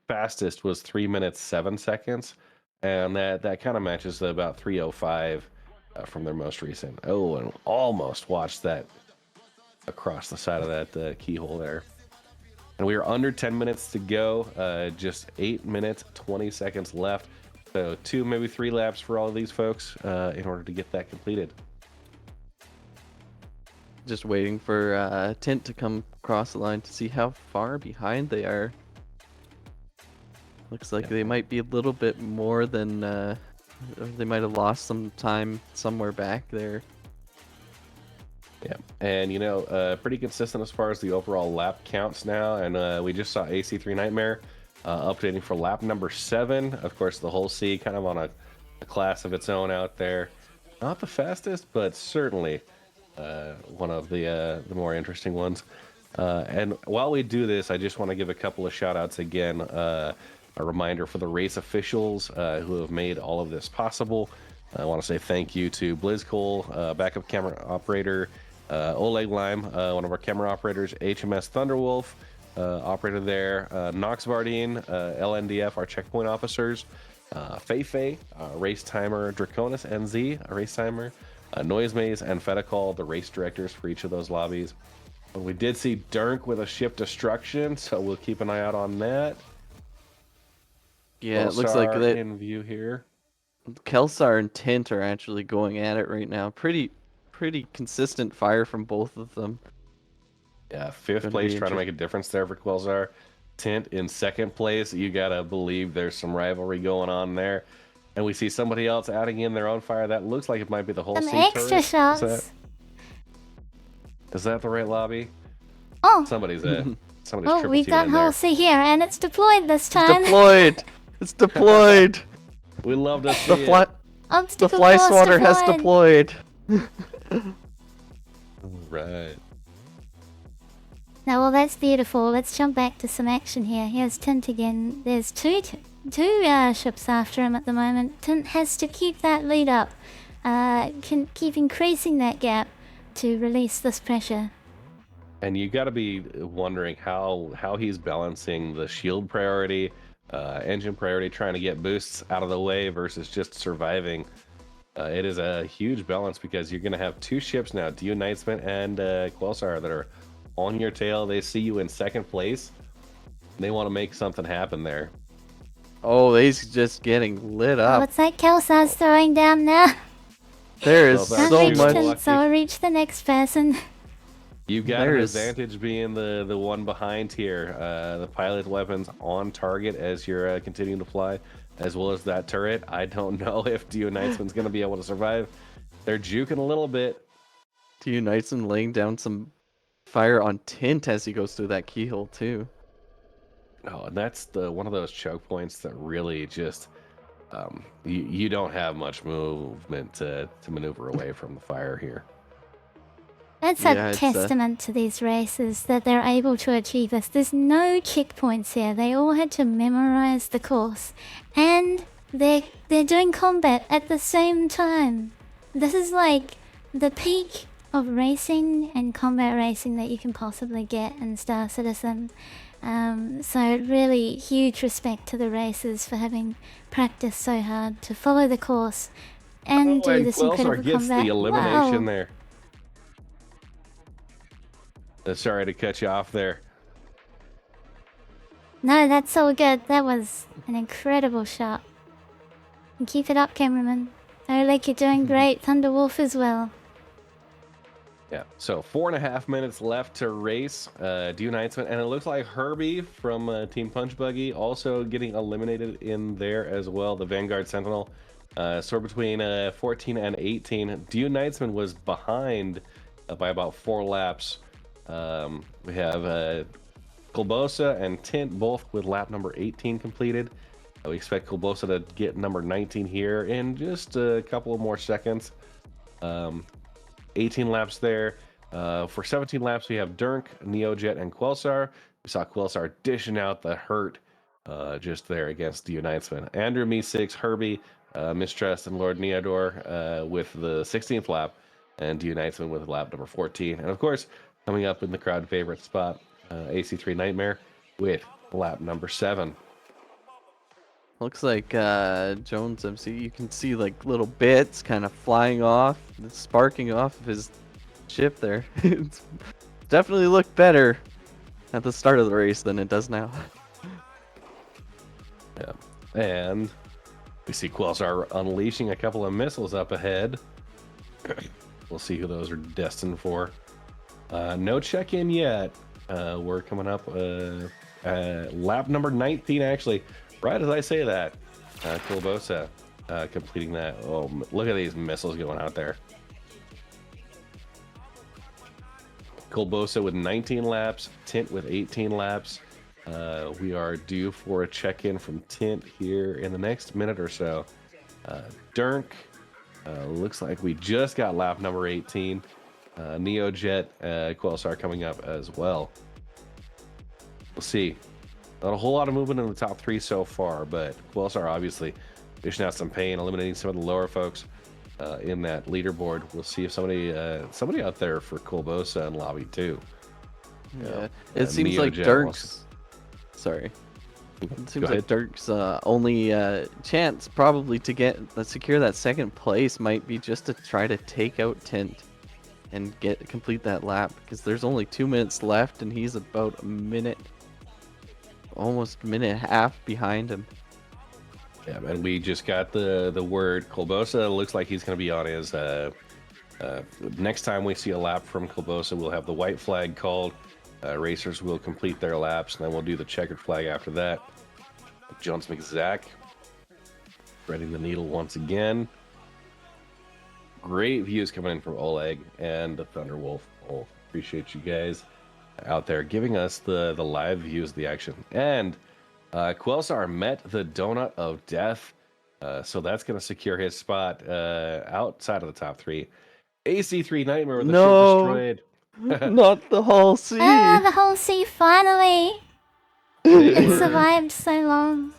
fastest was 3 minutes 7 seconds, and that kind of matches the about 3:05 from their most recent. Oh, and almost watched that across the side of that keyhole there. And we are under 10 minutes to go. Just 8 minutes 20 seconds left. So 2, maybe 3 laps for all of these folks in order to get that completed. Just waiting for Tint to come across the line to see how far behind they are. Looks like they might be a little bit more than they might have lost some time somewhere back there. Yeah, and pretty consistent as far as the overall lap counts now. And we just saw AC3 Nightmare updating for lap number 7. Of course, the whole C kind of on a class of its own out there. Not the fastest, but certainly one of the more interesting ones. And while we do this, I just want to give a couple of shout outs again. A reminder for the race officials who have made all of this possible. I want to say thank you to BlizzCole, backup camera operator, Oleg Lime, one of our camera operators, HMS Thunderwolf, operator there, Nox Vardine, LNDF, our checkpoint officers, Feifei, race timer, Draconis NZ, a race timer, Noise Maze, and Fedicol, the race directors for each of those lobbies. We did see Dunk with a ship destruction, so we'll keep an eye out on that. Yeah, it looks like that in view here. Kelsar and Tint are actually going at it right now. Pretty consistent fire from both of them. Yeah, 5th place trying to make a difference there for Quelzar. Tint in 2nd place. You gotta believe there's some rivalry going on there. And we see somebody else adding in their own fire. That looks like it might be the whole Some C extra turret. shots. Is that the right lobby? Oh, Somebody's oh, we've got in whole there. C here, and it's deployed this time. Deployed! It's deployed! We love to see The it. Obstacle fly course swatter has deployed. Right. Now, well, that's beautiful. Let's jump back to some action here. Here's Tint again. There's two ships after him at the moment. Tint has to keep that lead up. Can keep increasing that gap to release this pressure. And you got to be wondering how he's balancing the shield priority, engine priority, trying to get boosts out of the way versus just surviving. It is a huge balance because you're going to have 2 ships now, Dio Knightsman and Quelzar, that are on your tail. They see you in 2nd place. They want to make something happen there. Oh, he's just getting lit up. Looks like Kelsar's throwing down now. There is Well, so Reached much. him, so I'll reach the next person. You've got There's- an advantage being the one behind here. The pilot weapons on target as you're continuing to fly, as well as that turret. I don't know if Dio Knightsman's going to be able to survive. They're juking a little bit. Dio Knightsman laying down some fire on Tint as he goes through that keyhole too. Oh, and that's one of those choke points that really just you don't have much movement to maneuver away from the fire here. It's Yeah, a it's, testament to these races that they're able to achieve this. There's no checkpoints here. They all had to memorize the course, and they're doing combat at the same time. This is like the peak of racing and combat racing that you can possibly get in Star Citizen. So really huge respect to the racers for having practiced so hard to follow the course and do and this Quelsar incredible gets combat. the elimination Wow. there. Sorry to cut you off there. No, that's all good. That was an incredible shot. And keep it up, cameraman. Oleg, you're doing great. Thunderwolf as well. Yeah, so 4.5 minutes left to race. Due Knightsman, and it looks like Herbie from Team Punch Buggy also getting eliminated in there as well. The Vanguard Sentinel. So between 14 and 18. Due Knightsman was behind by about 4 laps. We have Kulbosa and Tint both with lap number 18 completed. We expect Kulbosa to get number 19 here in just a couple of more seconds. 18 laps there. For 17 laps, we have Dirk, Neojet, and Quelsar. We saw Quelsar dishing out the hurt just there against the Unitesman. Andrew, Me6, Herbie, Mistrust, and Lord Neodor with the 16th lap, and the Unitesman with lap number 14. And of course, coming up in the crowd favorite spot, AC3 Nightmare with lap number 7. Looks like Jones MC, you can see like little bits kind of flying off, sparking off of his ship there. It's definitely looked better at the start of the race than it does now. Yeah, and we see Quelsar unleashing a couple of missiles up ahead. We'll see who those are destined for. No check-in yet. We're coming up lap number 19, actually. Right as I say that, Kulbosa completing that. Oh, look at these missiles going out there. Kulbosa with 19 laps, Tint with 18 laps. We are due for a check-in from Tint here in the next minute or so. Dirk, looks like we just got lap number 18. Neojet, Quelsar coming up as well. We'll see. Not a whole lot of movement in the top 3 so far, but Quelsar obviously dishing out some pain, eliminating some of the lower folks in that leaderboard. We'll see if somebody out there for Kulbosa and Lobby too. Yeah, it seems like Dirk's. Sorry. It seems like Dirk's only chance probably to secure that second place might be just to try to take out Tint and complete that lap, because there's only 2 minutes left and he's about a minute. Almost a minute and a half behind him. Yeah, and we just got the word. Kulbosa looks like he's going to be on his. Next time we see a lap from Kulbosa, we'll have the white flag called. Racers will complete their laps, and then we'll do the checkered flag after that. Jones McZack threading the needle once again. Great views coming in from Oleg and the Thunderwolf. Oh, appreciate you guys out there giving us the live views of the action. And Quelsar met the Donut of Death, so that's going to secure his spot outside of the top 3. AC3 Nightmare with the ship destroyed. Not the whole sea. Ah, the whole sea, finally! It survived so long.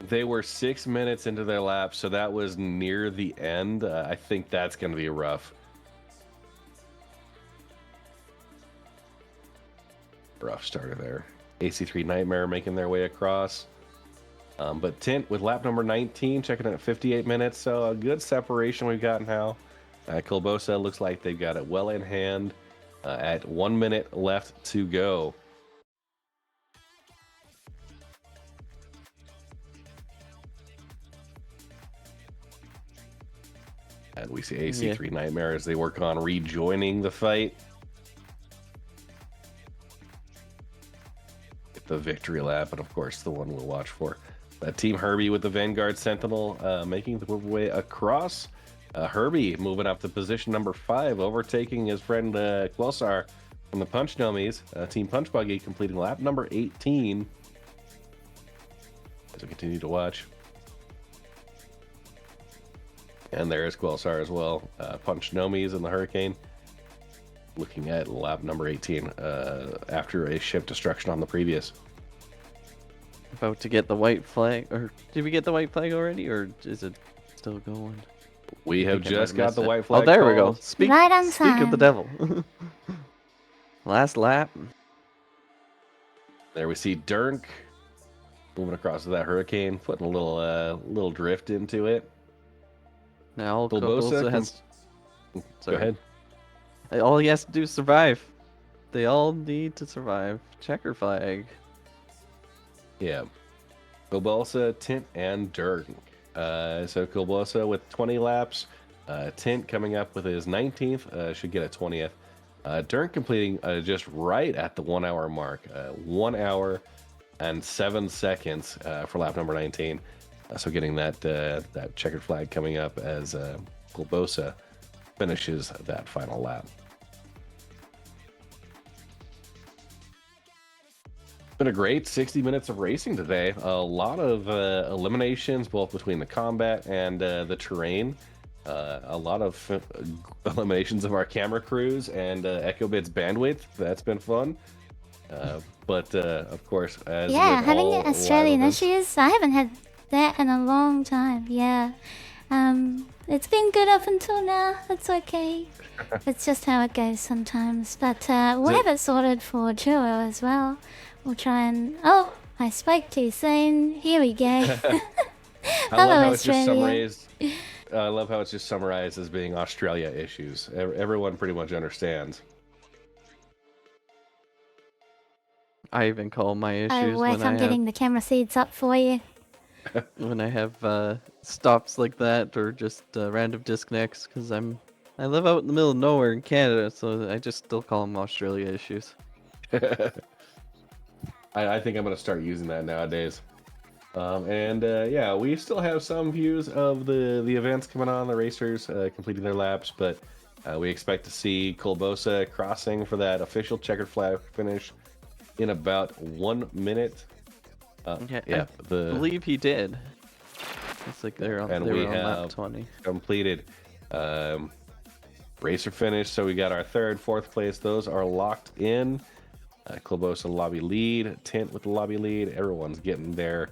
They were 6 minutes into their lap, so that was near the end. I think that's going to be rough. Rough starter there. AC3 Nightmare making their way across. But Tint with lap number 19, checking in at 58 minutes. So a good separation we've got now. Kulbosa looks like they've got it well in hand at 1 minute left to go. And we see AC3 Nightmare as they work on rejoining the fight. Get the victory lap, and of course the one we'll watch for. Team Herbie with the Vanguard Sentinel making the way across. Herbie moving up to position number 5, overtaking his friend Quelsar from the Punch Dummies. Team Punch Buggy completing lap number 18. As we continue to watch. And there's Quelsar as well. Punch Nomies in the Hurricane. looking at lap number 18 after a ship destruction on the previous. About to get the white flag, or did we get the white flag already, or is it still going? We I have think I might just got missed the it. white flag. Oh, there we go. called. Speak Right on of the time. devil. Last lap. There we see Dirk moving across to that hurricane, putting a little drift into it. Now Bulbosa Kobosa has. Go Sorry. ahead. All he has to do is survive. They all need to survive. Checker flag. Yeah. Bulbosa, Tint, and Dirk. So Bulbosa with 20 laps. Tint coming up with his 19th, should get a 20th. Dirk completing just right at the 1 hour mark. 1 hour and 7 seconds for lap number 19. So getting that checkered flag coming up as Bulbosa finishes that final lap. Been a great 60 minutes of racing today. A lot of eliminations, both between the combat and the terrain. A lot of eliminations of our camera crews and EchoBit's bandwidth. That's been fun. But of course, as Yeah, with having all Australian live events- issues, I haven't had that in a long time. Yeah. It's been good up until now. It's okay. It's just how it goes sometimes. But we'll have it sorted for duo as well. We'll try and... Oh, I spoke too soon. Here we go. I Hello, love how it's just Australia. summarized. I love how it's just summarized as being Australia issues. Everyone pretty much understands. I even call my issues I work when I on have getting the camera seeds up for you. when I have stops like that, or just random disconnects, because I live out in the middle of nowhere in Canada, so I just still call them Australia issues. I think I'm going to start using that nowadays. Yeah, we still have some views of the events coming on, the racers completing their laps, but we expect to see Bulbosa crossing for that official checkered flag finish in about 1 minute. I believe he did. It's like they were on lap 20. Completed racer finish, so we got our third, fourth place. Those are locked in. Bulbosa lobby lead, Tint with the lobby lead. Everyone's getting their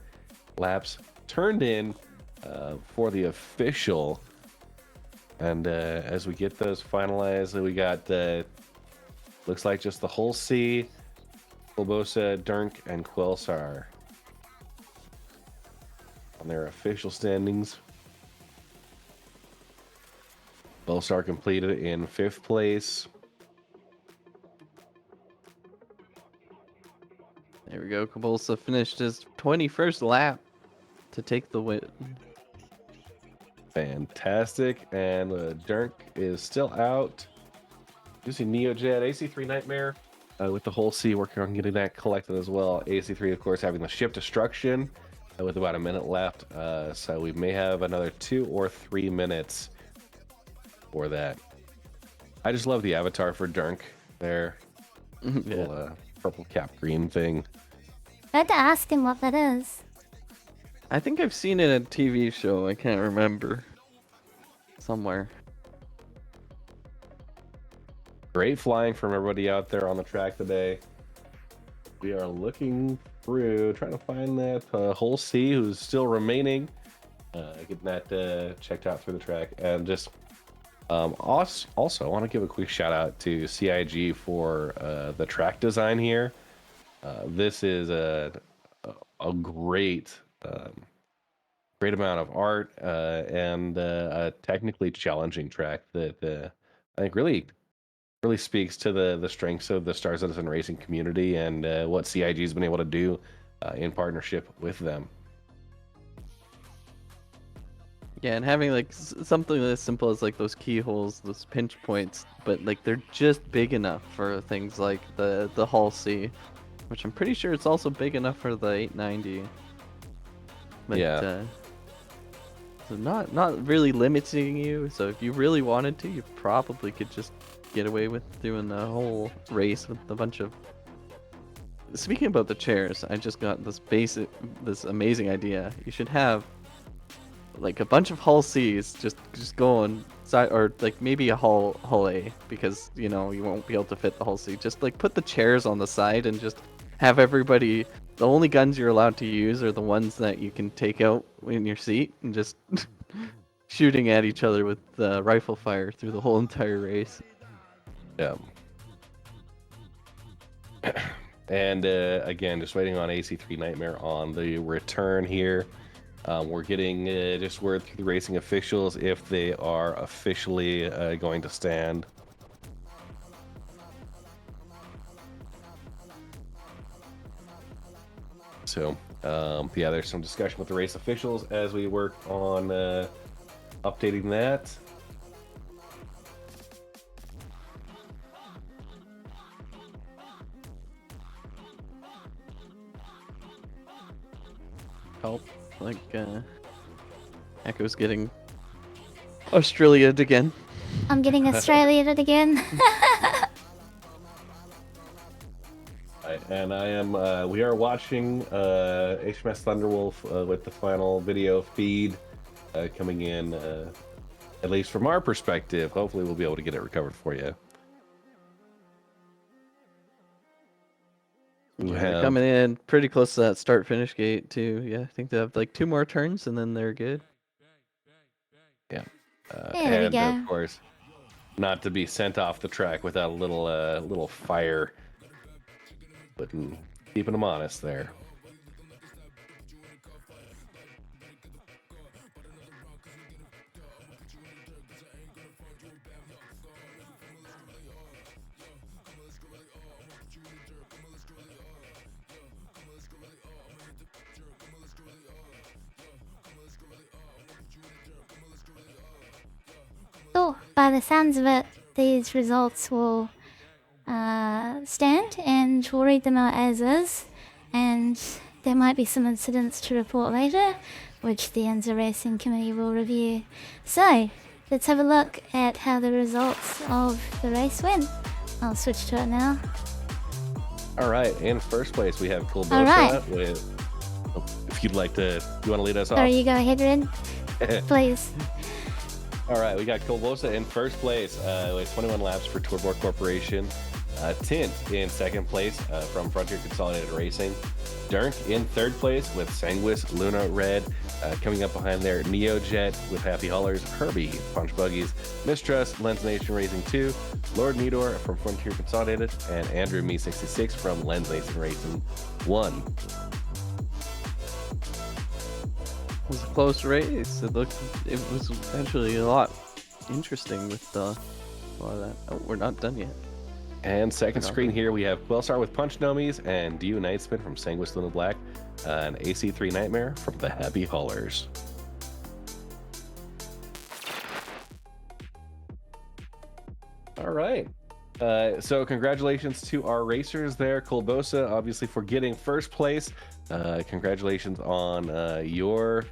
laps turned in for the official. And as we get those finalized, we got looks like just the whole C, Bulbosa, Dirk, and Quelsar on their official standings. Quelsar completed in 5th place. There we go. Kobolsa finished his 21st lap to take the win. Fantastic. And Dirk is still out using NeoJet AC3 Nightmare with the whole C, working on getting that collected as well. AC3, of course, having the ship destruction with about a minute left. So we may have another 2 or 3 minutes for that. I just love the avatar for Dirk there. Little, purple cap green thing. I had to ask him what that is. I think I've seen it in a TV show. I can't remember. Somewhere. Great flying from everybody out there on the track today. We are looking through, trying to find that whole C who's still remaining. Getting that checked out through the track. And just also, I want to give a quick shout out to CIG for the track design here. This is a great amount of art and a technically challenging track that I think really speaks to the strengths of the Star Citizen racing community and what CIG has been able to do in partnership with them. Yeah, and having like something as simple as like those keyholes, those pinch points, but like they're just big enough for things like the Hull C, which I'm pretty sure it's also big enough for the 890. But, Yeah. So not really limiting you. So if you really wanted to, you probably could just get away with doing the whole race with a bunch of. Speaking about the chairs, I just got this amazing idea. You should have like a bunch of Hull C's just going side, or like maybe a hull A, because you know you won't be able to fit the whole seat. Just like put the chairs on the side and just have everybody. The only guns you're allowed to use are the ones that you can take out in your seat, and just shooting at each other with rifle fire through the whole entire race. Yeah. And again, just waiting on AC3 Nightmare on the return here. We're getting just word through the racing officials if they are officially going to stand. So, yeah, there's some discussion with the race officials as we work on updating that. Help, like Echo's getting Australia'd again. I'm getting Australia'd again. And I am. We are watching HMS Thunderwolf with the final video feed coming in. At least from our perspective, hopefully we'll be able to get it recovered for you. Yeah, they're coming in pretty close to that start-finish gate too. Yeah, I think they have like 2 more turns and then they're good. Yeah. There we and go. of course, not to be sent off the track without a little fire, but keeping them honest there. So, by the sounds of it, these results will stand, and we'll read them out as is, and there might be some incidents to report later, which the Enza Racing Committee will review. So, let's have a look at how the results of the race went. I'll switch to it now. All right, in first place we have Kulbosa All right. with. If you'd like to, you want to lead us off? Sorry, you go ahead, Red. Please. All right, we got Kulbosa in first place with 21 laps for Tourboard Corporation. Tint in second place from Frontier Consolidated Racing. Durnk in third place with Sanguis, Luna Red. Coming up behind there, Neojet with Happy Haulers, Herbie, Punch Buggies, Mistrust, Lens Nation Racing 2, Lord Nidor from Frontier Consolidated, and Andrew Me66 from Lens Nation Racing 1. It was a close race. It was actually a lot interesting with a lot of that. Oh, we're not done yet. And second screen here, we have Quillstar with Punch Nomies and Du Nightspin from Sanguis Luna Black, and AC3 Nightmare from the Happy Haulers. All right. So congratulations to our racers there. Kulbosa, obviously, for getting first place. Congratulations on your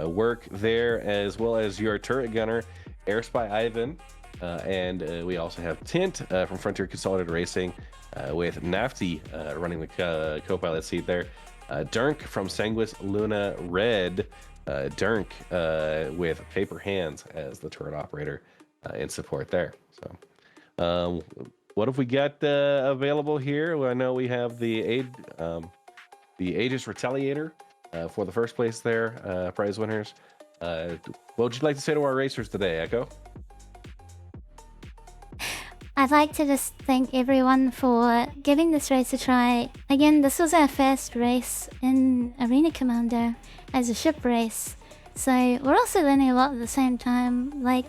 work there, as well as your turret gunner, Airspy Ivan. And we also have Tint from Frontier Consolidated Racing with Nafty running the co-pilot seat there. Durnk from Sanguis Luna Red. Durnk with Paper Hands as the turret operator in support there. So what have we got available here? Well, I know we have the Aegis Retaliator for the first place there, prize winners. What would you like to say to our racers today, Echo? I'd like to just thank everyone for giving this race a try. Again, this was our first race in Arena Commander as a ship race, so we're also learning a lot at the same time. Like,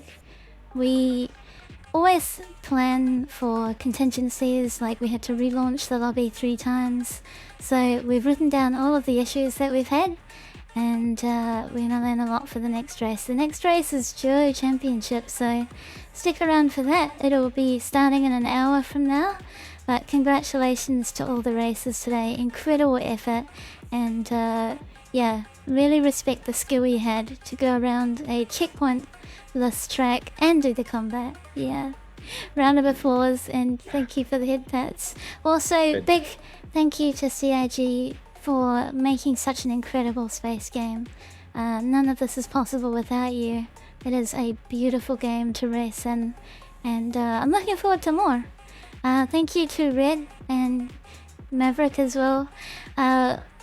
we always plan for contingencies, like we had to relaunch the lobby 3 times, so we've written down all of the issues that we've had, and we're going to learn a lot for the next race. The next race is Duo Championship, so stick around for that. It'll be starting in an hour from now, but congratulations to all the racers today. Incredible effort, and yeah, really respect the skill you had to go around a checkpoint-less track and do the combat. Yeah, round of applause, and thank you for the head pats. Also, big thank you to CIG for making such an incredible space game. None of this is possible without you. It is a beautiful game to race in, and I'm looking forward to more. Thank you to Red and Maverick as well,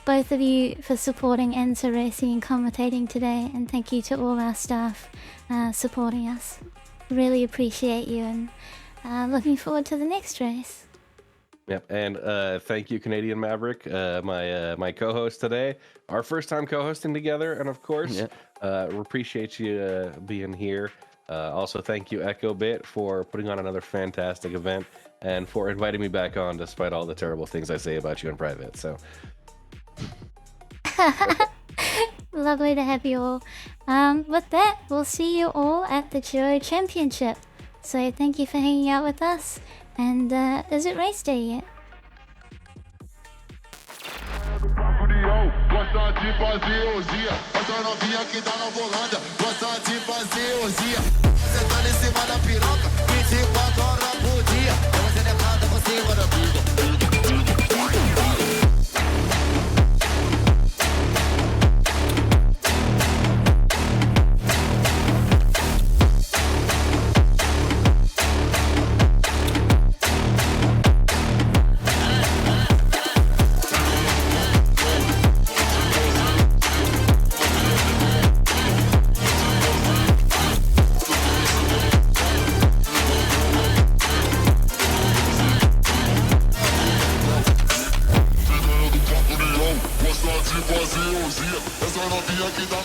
both of you for supporting Enzo Racing and commentating today, and thank you to all our staff supporting us. Really appreciate you, and looking forward to the next race. Yep, and thank you, Canadian Maverick, my co-host today. Our first time co-hosting together, and of course, we appreciate you being here. Also, thank you, Echo Bit, for putting on another fantastic event and for inviting me back on despite all the terrible things I say about you in private. So, lovely to have you all. With that, we'll see you all at the Duo Championship. So thank you for hanging out with us. And is it race day yet? Gosta de fazer orgia, essa novinha que tá na volanda. Gosta de fazer orgia, você tá em cima da piroca, 24 horas por dia. Você levanta por cima da bunda. Essa novinha que dá